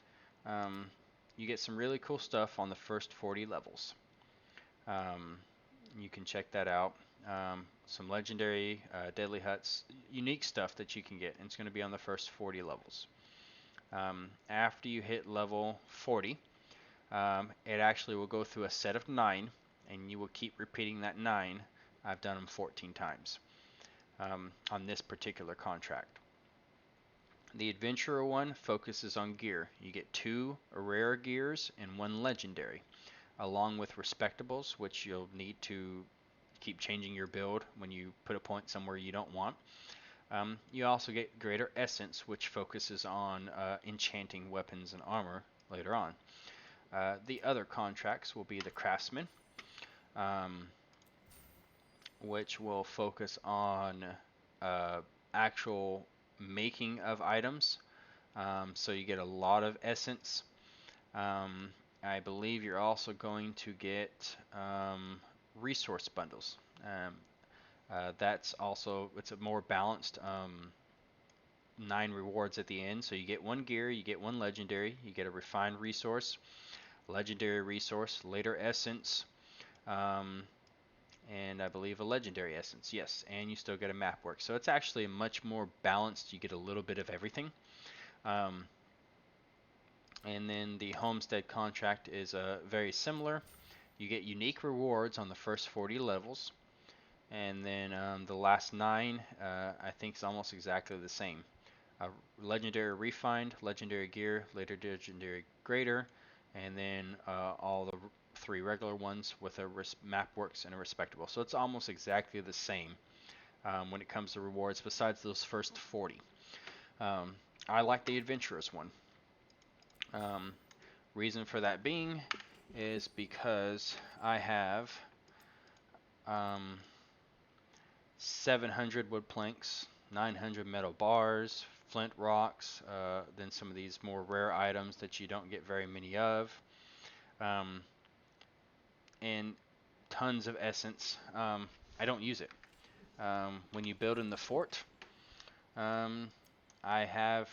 you get some really cool stuff on the first 40 levels. You can check that out. Some legendary, deadly huts, unique stuff that you can get, and it's going to be on the first 40 levels. After you hit level 40, it actually will go through a set of 9, and you will keep repeating that 9. I've done them 14 times on this particular contract. The Adventurer one focuses on gear. You get 2 rare gears and 1 legendary, along with Respectables, which you'll need to keep changing your build when you put a point somewhere you don't want. You also get Greater Essence, which focuses on enchanting weapons and armor later on. The other contracts will be the Craftsman, which will focus on actual making of items. So you get a lot of essence. I believe you're also going to get resource bundles. That's also, it's a more balanced 9 rewards at the end. So you get 1 gear, you get 1 legendary, you get a refined resource, legendary resource, later essence, and I believe a legendary essence, yes, and you still get a map work. So it's actually much more balanced. You get a little bit of everything. And then the homestead contract is very similar. You get unique rewards on the first 40 levels, and then the last 9 I think is almost exactly the same. Legendary refined, legendary gear, later legendary greater, and then all the 3 regular ones with a map works and a respectable. So it's almost exactly the same when it comes to rewards, besides those first 40. I like the Adventurers one. Reason for that being is because I have 700 wood planks, 900 metal bars, flint rocks, then some of these more rare items that you don't get very many of, and tons of essence. I don't use it. When you build in the fort, I've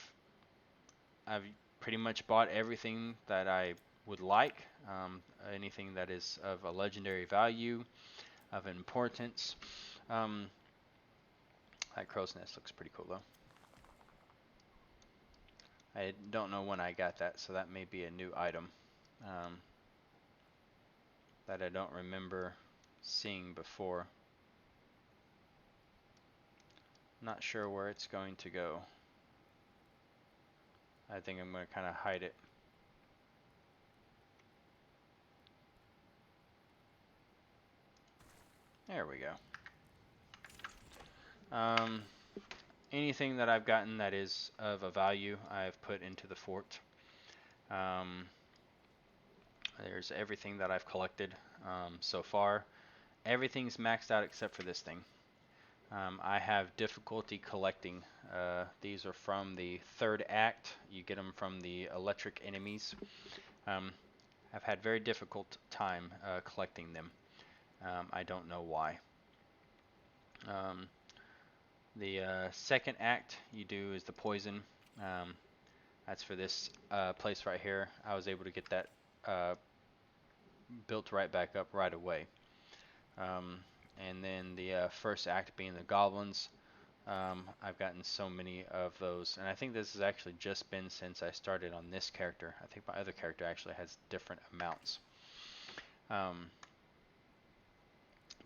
pretty much bought everything that I would like, anything that is of a legendary value, of importance. That crow's nest looks pretty cool though. I don't know when I got that, so that may be a new item that I don't remember seeing before. Not sure where it's going to go. I think I'm going to kind of hide it. There we go. Anything that I've gotten that is of a value, I've put into the fort. There's everything that I've collected so far. Everything's maxed out except for this thing. I have difficulty collecting. These are from the third act. You get them from the electric enemies. I've had very difficult time collecting them. I don't know why. The second act you do is the poison. That's for this place right here. I was able to get that built right back up right away. And then the first act being the goblins. I've gotten so many of those, and I think this has actually just been since I started on this character. I think my other character actually has different amounts.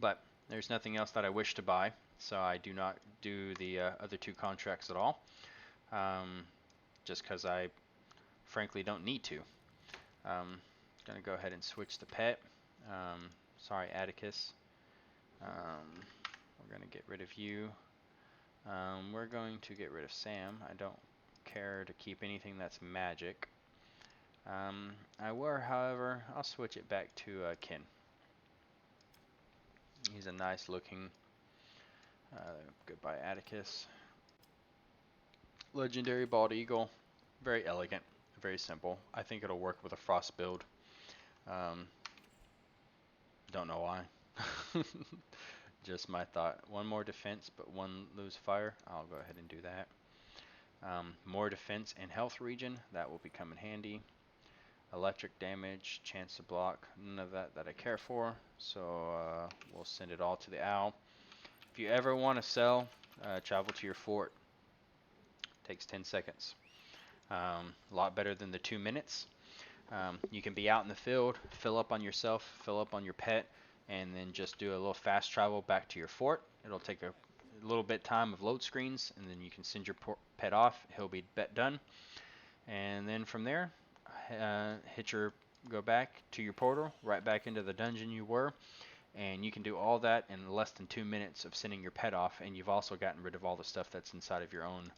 But there's nothing else that I wish to buy, so I do not do the other two contracts at all, just because I frankly don't need to. Gonna go ahead and switch the pet. Sorry, Atticus. We're gonna get rid of you. We're going to get rid of Sam. I don't care to keep anything that's magic. However, I'll switch it back to Ken. He's a nice looking. Goodbye, Atticus. Legendary bald eagle. Very elegant, very simple. I think it'll work with a frost build. Don't know why. Just my thought. One more defense, but one lose fire. I'll go ahead and do that. More defense and health regen. That will become in handy. Electric damage, chance to block. None of that I care for. So we'll send it all to the owl. If you ever want to sell, travel to your fort. Takes 10 seconds. A lot better than the 2 minutes. You can be out in the field, fill up on yourself, fill up on your pet, and then just do a little fast travel back to your fort. It'll take a little bit time of load screens, and then you can send your pet off. He'll be done. And then from there, go back to your portal, right back into the dungeon you were, and you can do all that in less than 2 minutes of sending your pet off, and you've also gotten rid of all the stuff that's inside of your own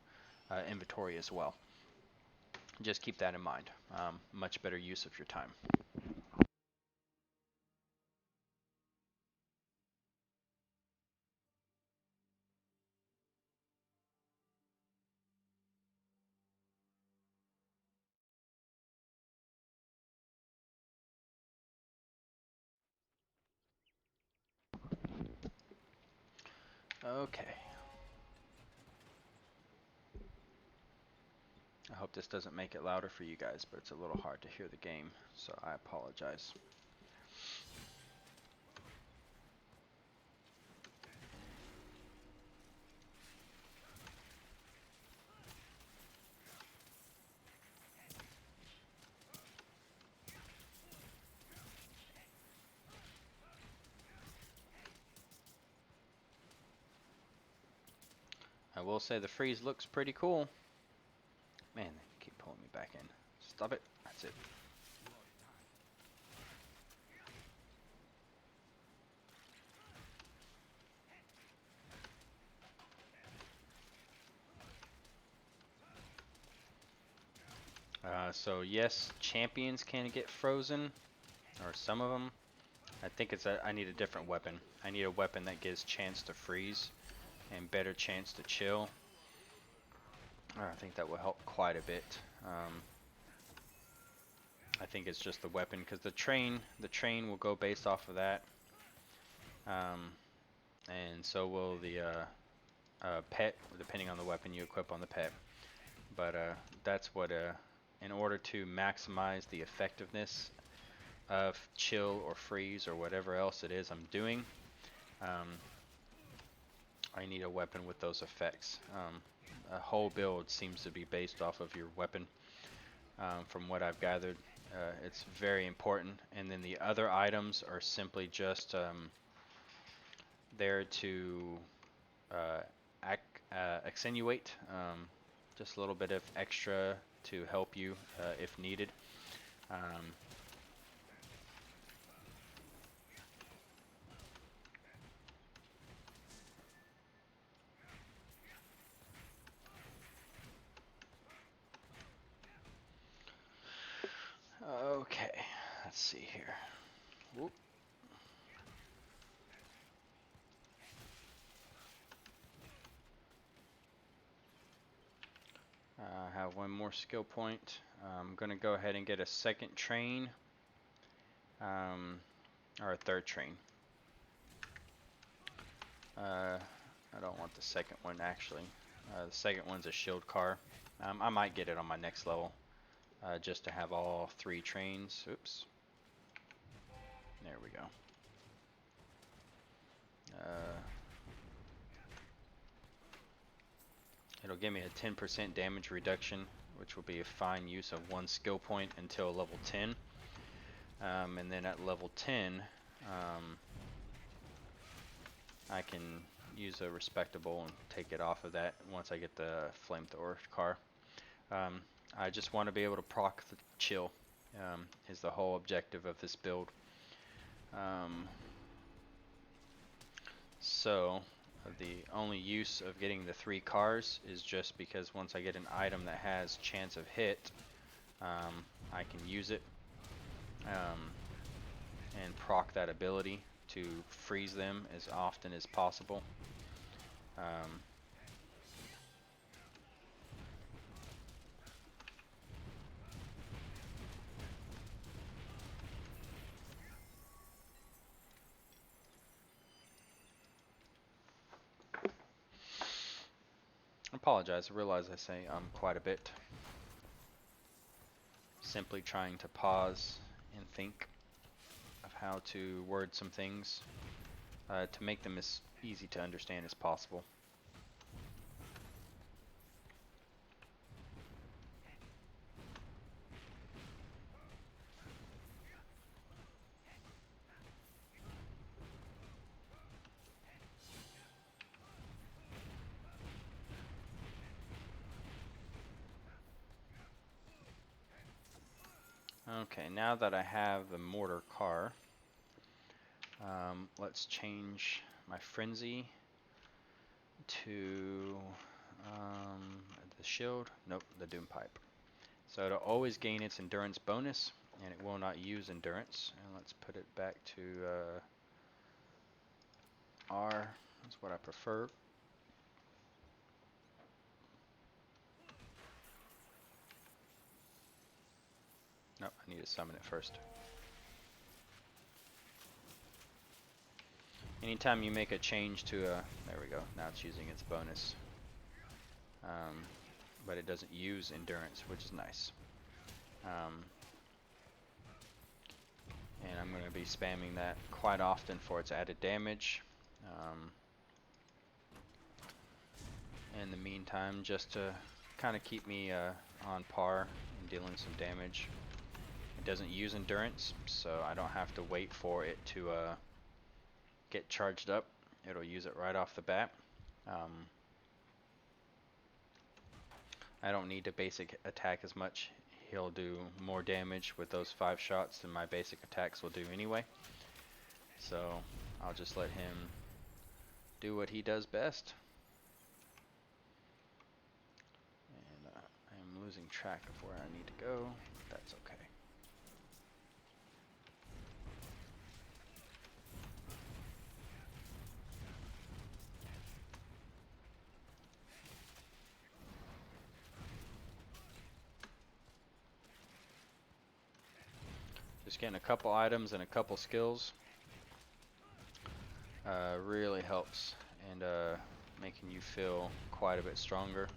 inventory as well. Just keep that in mind. Much better use of your time. Okay. I hope this doesn't make it louder for you guys, but it's a little hard to hear the game, so I apologize. I will say the freeze looks pretty cool. Man, they keep pulling me back in. Stop it. That's it. So yes, champions can get frozen, or some of them. I think I need a different weapon. I need a weapon that gives chance to freeze and better chance to chill. I think that will help quite a bit. I think it's just the weapon, because the train will go based off of that, and so will the pet, depending on the weapon you equip on the pet. But that's what, in order to maximize the effectiveness of chill or freeze or whatever else it is I'm doing, I need a weapon with those effects. A whole build seems to be based off of your weapon, from what I've gathered. It's very important. And then the other items are simply just there to uh, accentuate, just a little bit of extra to help you if needed. Um, okay, let's see here. Whoop. I have one more skill point. I'm going to go ahead and get a second train, or a third train. I don't want the second one actually. The second one's a shield car. I might get it on my next level, just to have all 3 trains. Oops. There we go. It'll give me a 10% damage reduction, which will be a fine use of 1 skill point until level 10. And then at level 10, I can use a respectable and take it off of that once I get the flamethrower car. I just want to be able to proc the chill, is the whole objective of this build. So the only use of getting the 3 cars is just because once I get an item that has chance of hit, I can use it and proc that ability to freeze them as often as possible. I apologize, I realize I say quite a bit. Simply trying to pause and think of how to word some things to make them as easy to understand as possible. Okay, now that I have the mortar car, let's change my frenzy to the shield. Nope, the doom pipe. So it'll always gain its endurance bonus, and it will not use endurance. And let's put it back to R. That's what I prefer. Nope, I need to summon it first. Anytime you make a change to a, there we go, now it's using its bonus. But it doesn't use endurance, which is nice. And I'm going to be spamming that quite often for its added damage. In the meantime, just to kind of keep me on par and dealing some damage. It doesn't use endurance, so I don't have to wait for it to get charged up. It'll use it right off the bat. I don't need to basic attack as much. He'll do more damage with those 5 shots than my basic attacks will do anyway. So I'll just let him do what he does best. And I'm losing track of where I need to go. That's okay. Just getting a couple items and a couple skills really helps, and making you feel quite a bit stronger.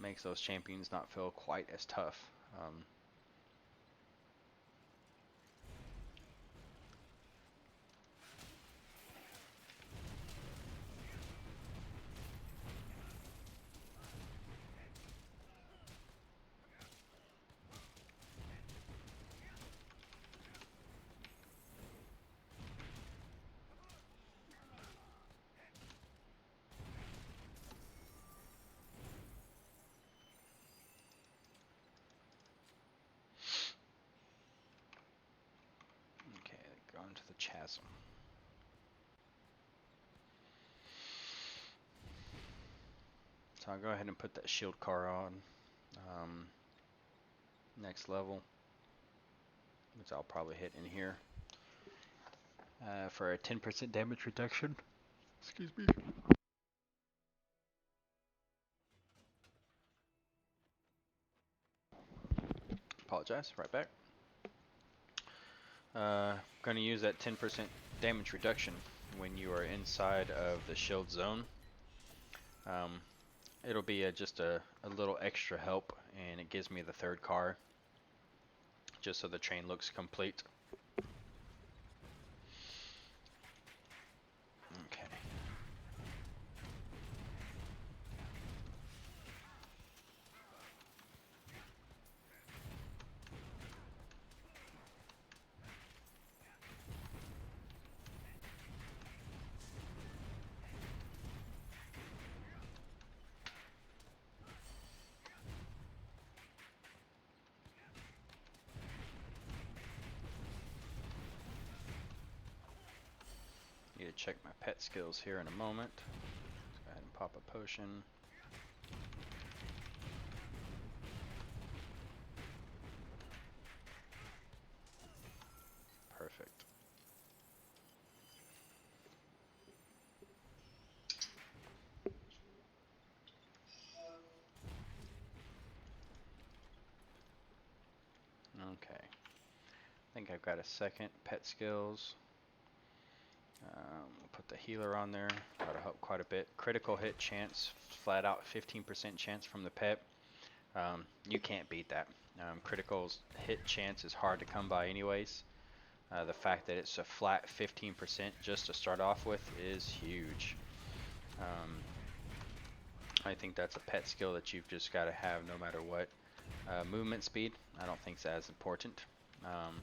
Makes those champions not feel quite as tough. chasm. So I'll go ahead and put that shield car on. Next level, which I'll probably hit in here for a 10% damage reduction. Excuse me. Apologize, right back. Going to use that 10% damage reduction when you are inside of the shield zone. It'll be just a little extra help, and it gives me the third car, just so the train looks complete. Okay. Need to check my pet skills here in a moment. Let's go ahead and pop a potion. Perfect. Okay. I think I've got a second pet skills. We'll put the healer on there. That'll help quite a bit. Critical hit chance, flat out 15% chance from the pet. You can't beat that. Critical hit chance is hard to come by anyways. The fact that it's a flat 15% just to start off with is huge. I think that's a pet skill that you've just got to have no matter what. Movement speed, I don't think is as important. I'm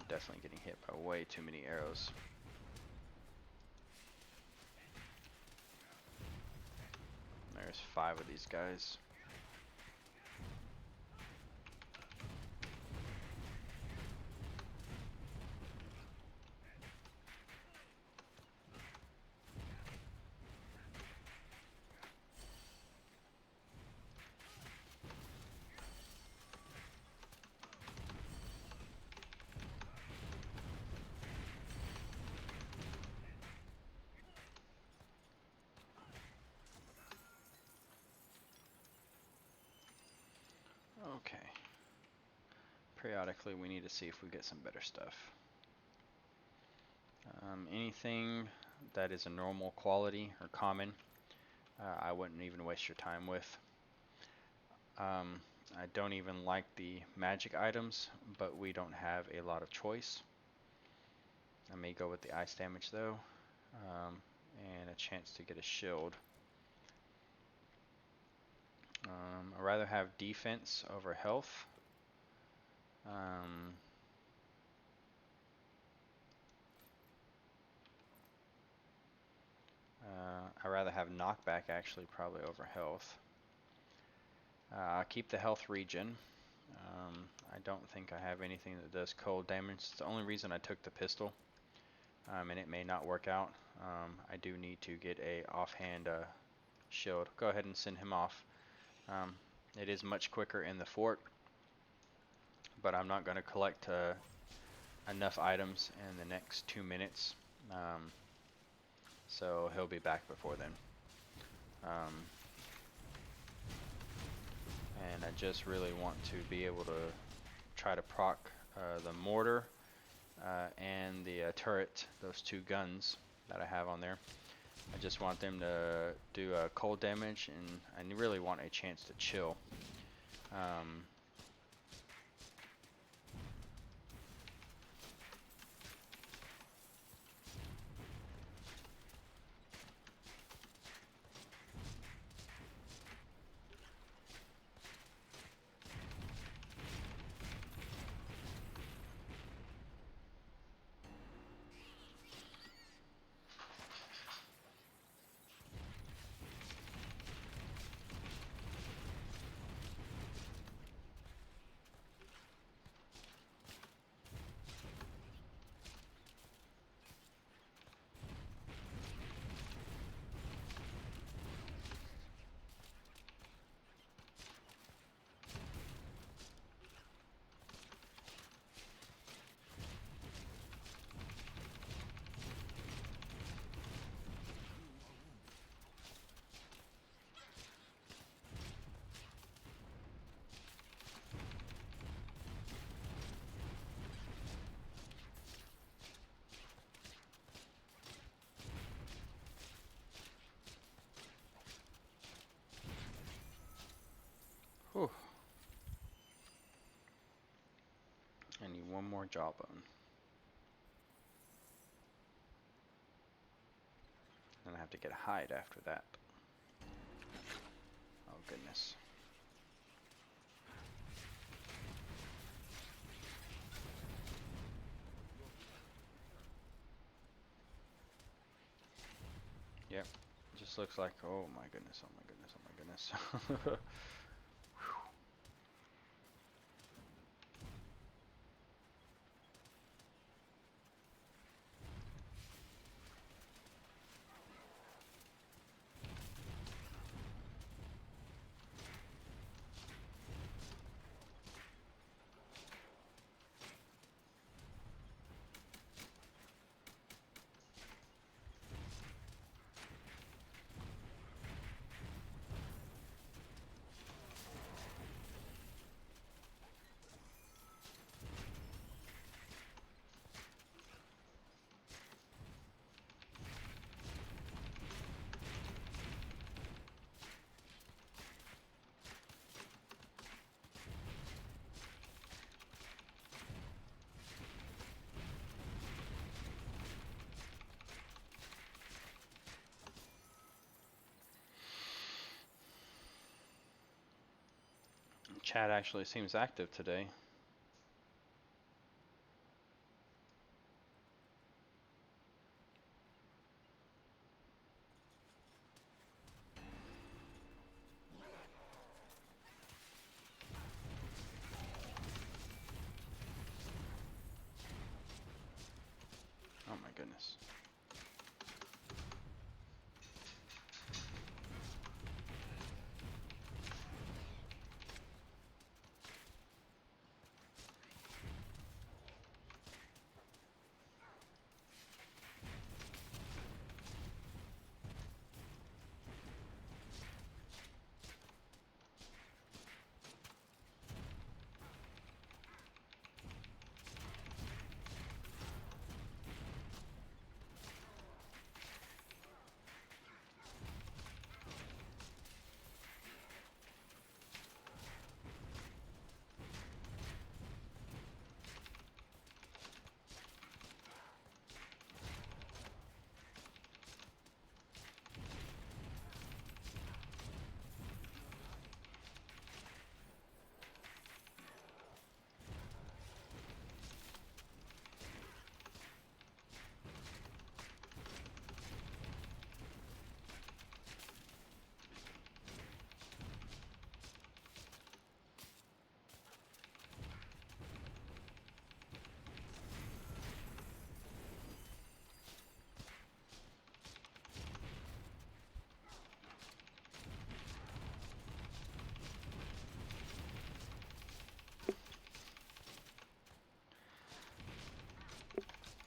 definitely getting hit by way too many arrows. There's 5 of these guys. Okay. Periodically we need to see if we get some better stuff. Anything that is a normal quality or common, I wouldn't even waste your time with. I don't even like the magic items, but we don't have a lot of choice. I may go with the ice damage though, and a chance to get a shield. I'd rather have defense over health. I'd rather have knockback actually probably over health. I'll keep the health regen. I don't think I have anything that does cold damage. It's the only reason I took the pistol, and it may not work out. I do need to get a offhand shield. Go ahead and send him off. It is much quicker in the fort, but I'm not going to collect enough items in the next 2 minutes, so he'll be back before then. And I just really want to be able to try to proc the mortar and the turret, those 2 guns that I have on there. I just want them to do cold damage, and I really want a chance to chill. Whew. I need one more jawbone. And I have to get a hide after that. Oh goodness. Yep. Just looks like, oh my goodness, oh my goodness, oh my goodness. Chat actually seems active today. Oh my goodness.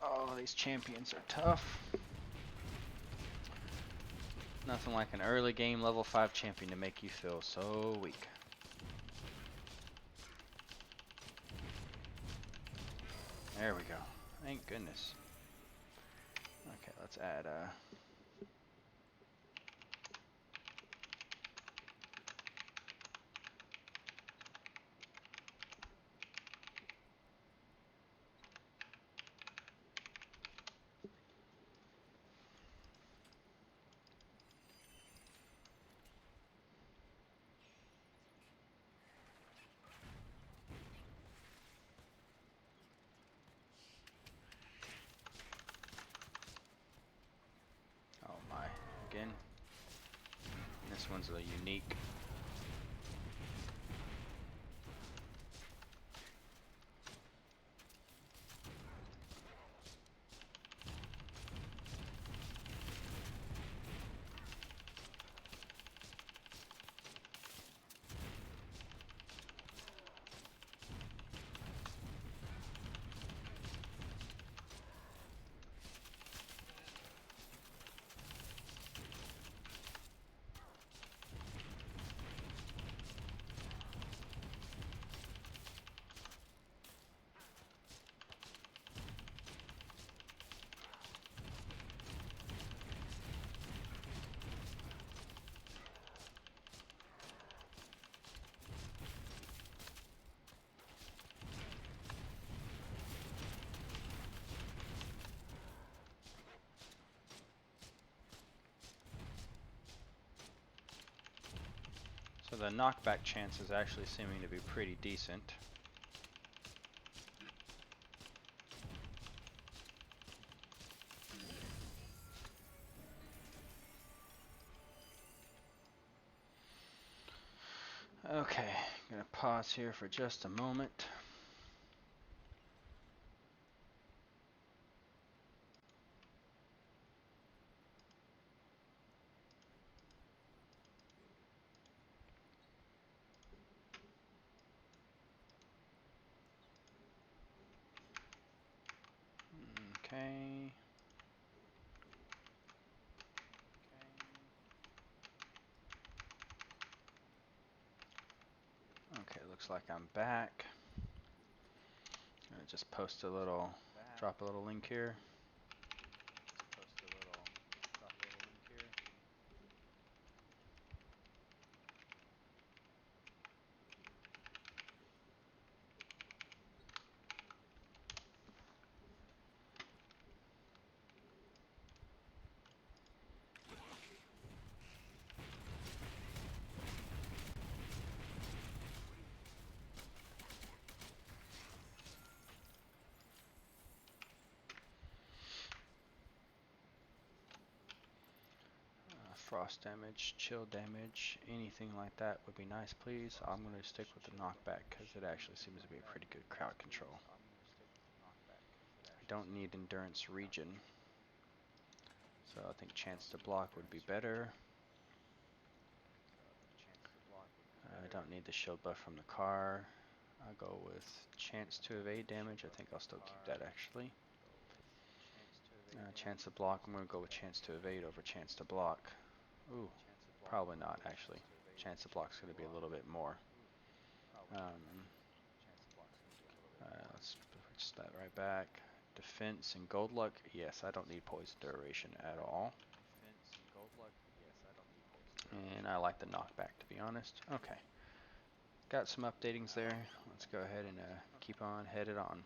Oh, these champions are tough. Nothing like an early game level 5 champion to make you feel so weak. There we go. Thank goodness. Okay, let's add oh my, again. This one's a unique. So the knockback chance is actually seeming to be pretty decent. Okay, I'm gonna pause here for just a moment. Okay. Okay, looks like I'm back. I'm gonna just post a little, drop a little link here. Frost damage, chill damage, anything like that would be nice, please. I'm going to stick with the knockback because it actually seems to be a pretty good crowd control. I don't need endurance regen, so I think chance to block would be better. I don't need the shield buff from the car. I'll go with chance to evade damage. I think I'll still keep that actually. Chance to block, I'm going to go with chance to evade over chance to block. Ooh, probably not actually. Chance to block is going to be a little bit more. Let's switch that right back. Defense and gold luck. Yes, I don't need poison duration at all. And I like the knockback, to be honest. Okay. Got some updatings there. Let's go ahead and keep on headed on.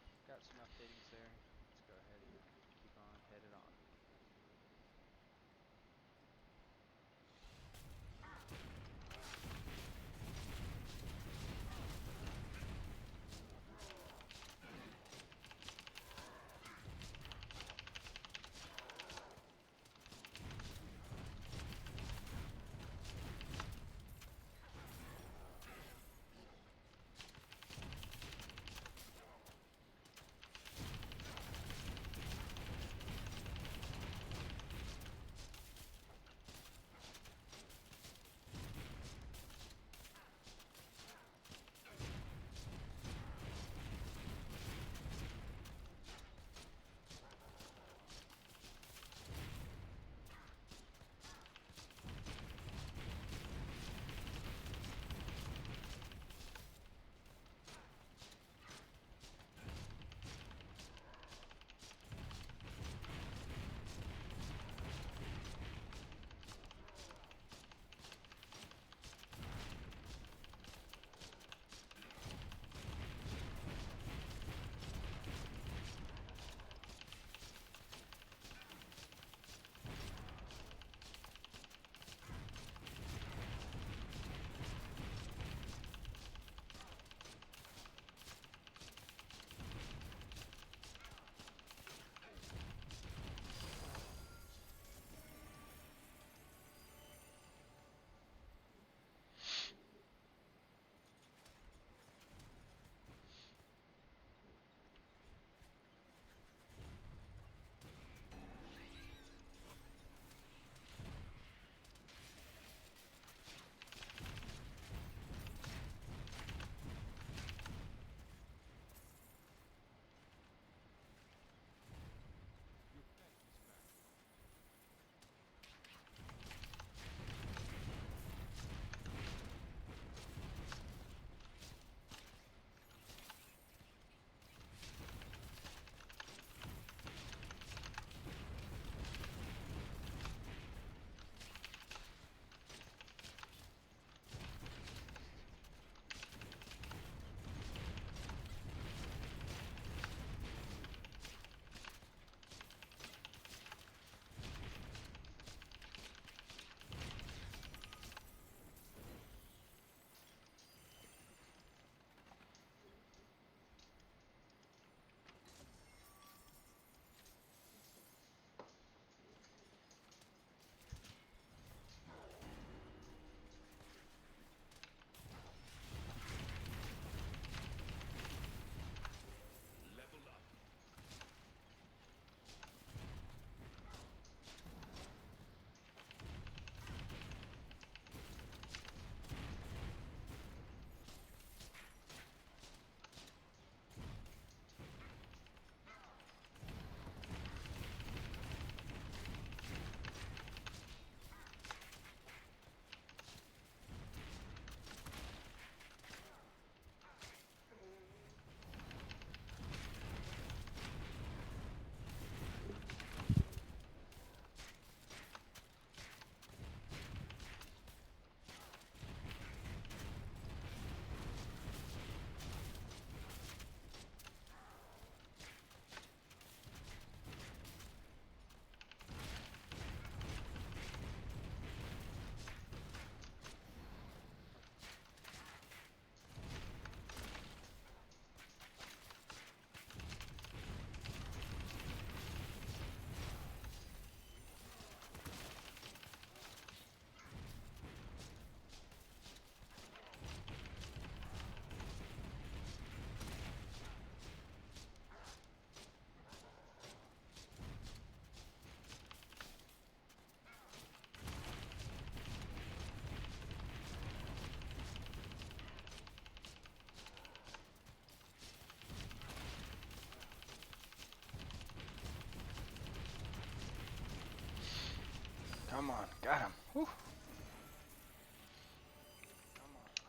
Come on, got him. Whew.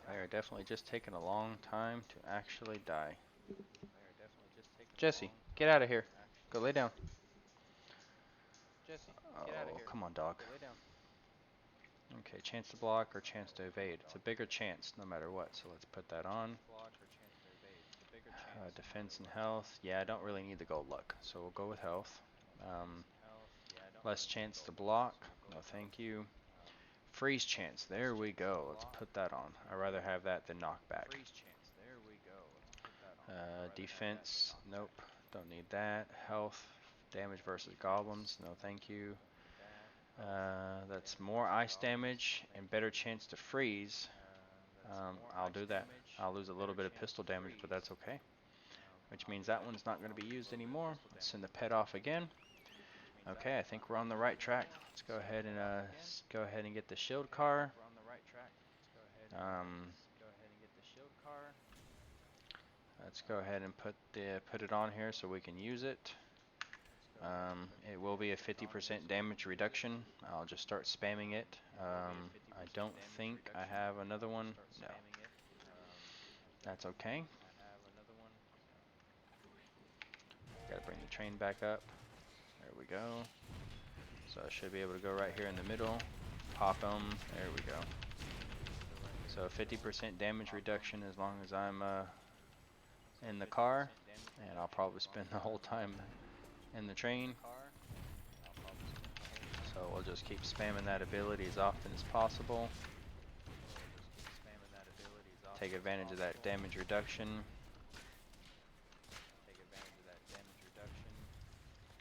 They are definitely just taking a long time to actually die. Jesse, get out of here. Go lay down. Oh, come on, dog. Okay, chance to block or chance to evade. It's a bigger chance no matter what, so let's put that on. Defense and health. Yeah, I don't really need the gold luck, so we'll go with health. Less chance to block. No, thank you. Freeze chance. There we go. Let's put that on. I'd rather have that than knockback. Defense. Nope. Don't need that. Health. Damage versus goblins. No, thank you. That's more ice damage and better chance to freeze. I'll do that. I'll lose a little bit of pistol damage, but that's okay. Which means that one's not going to be used anymore. Let's send the pet off again. Okay, I think we're on the right track. Let's go ahead and get the shield car. Let's go ahead and put it on here so we can use it. It will be a 50% damage reduction. I'll just start spamming it. I don't think I have another one. No. That's okay. Gotta bring the train back up. There we go. So I should be able to go right here in the middle. Pop them. There we go. So 50% damage reduction as long as I'm in the car. And I'll probably spend the whole time in the train. So we'll just keep spamming that ability as often as possible. Take advantage of that damage reduction.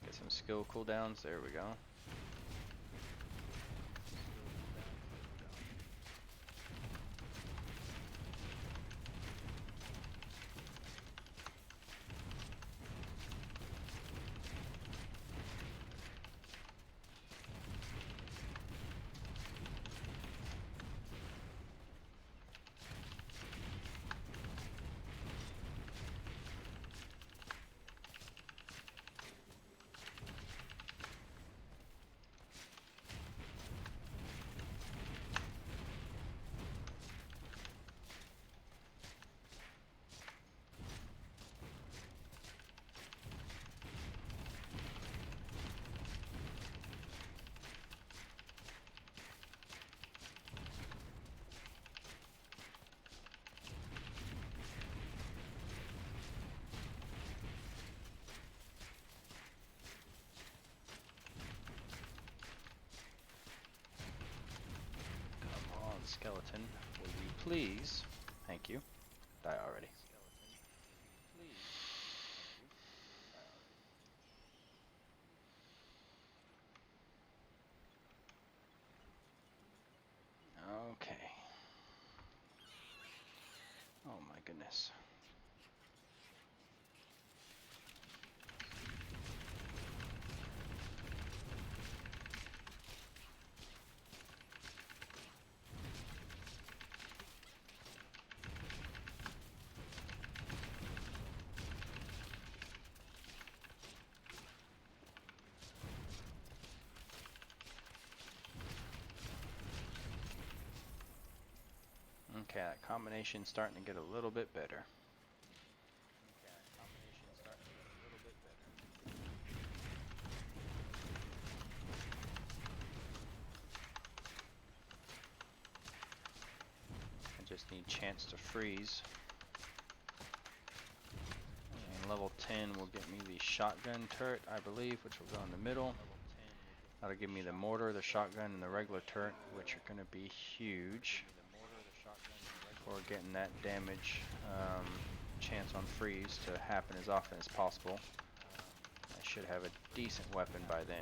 Get some skill cooldowns. There we go. Skeleton, will you please? Thank you. Die already. Okay. Oh my goodness. Okay, that combination's starting to get a little bit better. I just need chance to freeze. And level 10 will get me the shotgun turret, I believe, which will go in the middle. That'll give me the mortar, the shotgun, and the regular turret, which are going to be huge for getting that damage chance on freeze to happen as often as possible. I should have a decent weapon by then.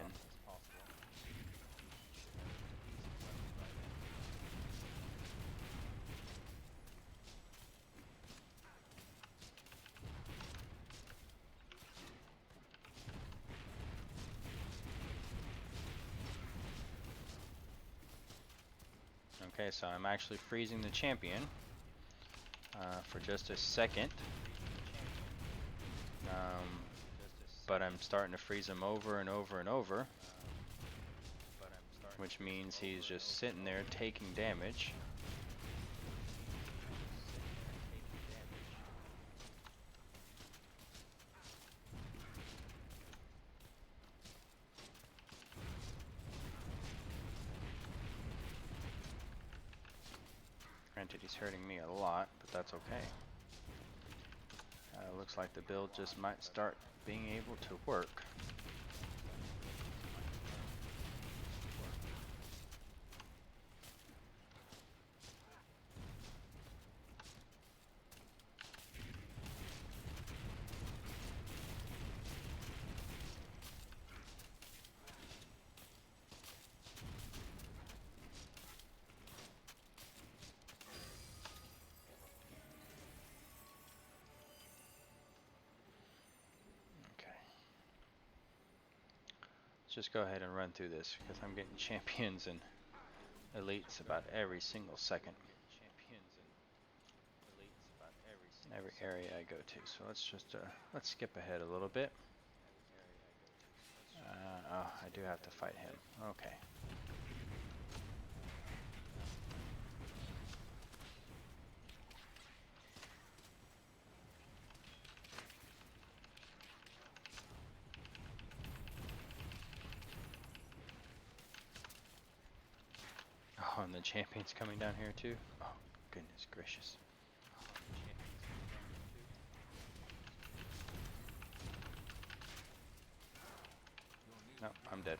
Okay, so I'm actually freezing the champion for just a second, but I'm starting to freeze him over and over and over, which means he's just sitting there taking damage. Granted, he's hurting me a lot, but that's okay. Looks like the build just might start being able to work. Let's just go ahead and run through this because I'm getting champions and elites about every single second. Every area I go to. So let's just let's skip ahead a little bit. Oh, I do have to fight him. Okay. Oh, and the champion's coming down here too? Oh, goodness gracious. No, I'm dead.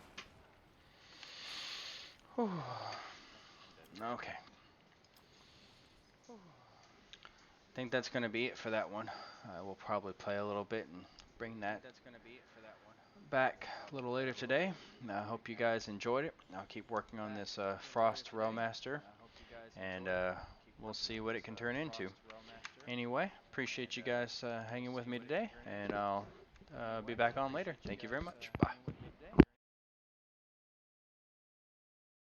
Whew. Okay. I think that's going to be it for that one. We'll probably play a little bit and bring that back a little later today. I hope you guys enjoyed it. I'll keep working on this Frost Railmaster, and we'll see what it can turn into. Anyway, appreciate you guys hanging with me today, and I'll be back on later. Thank you very much. Bye.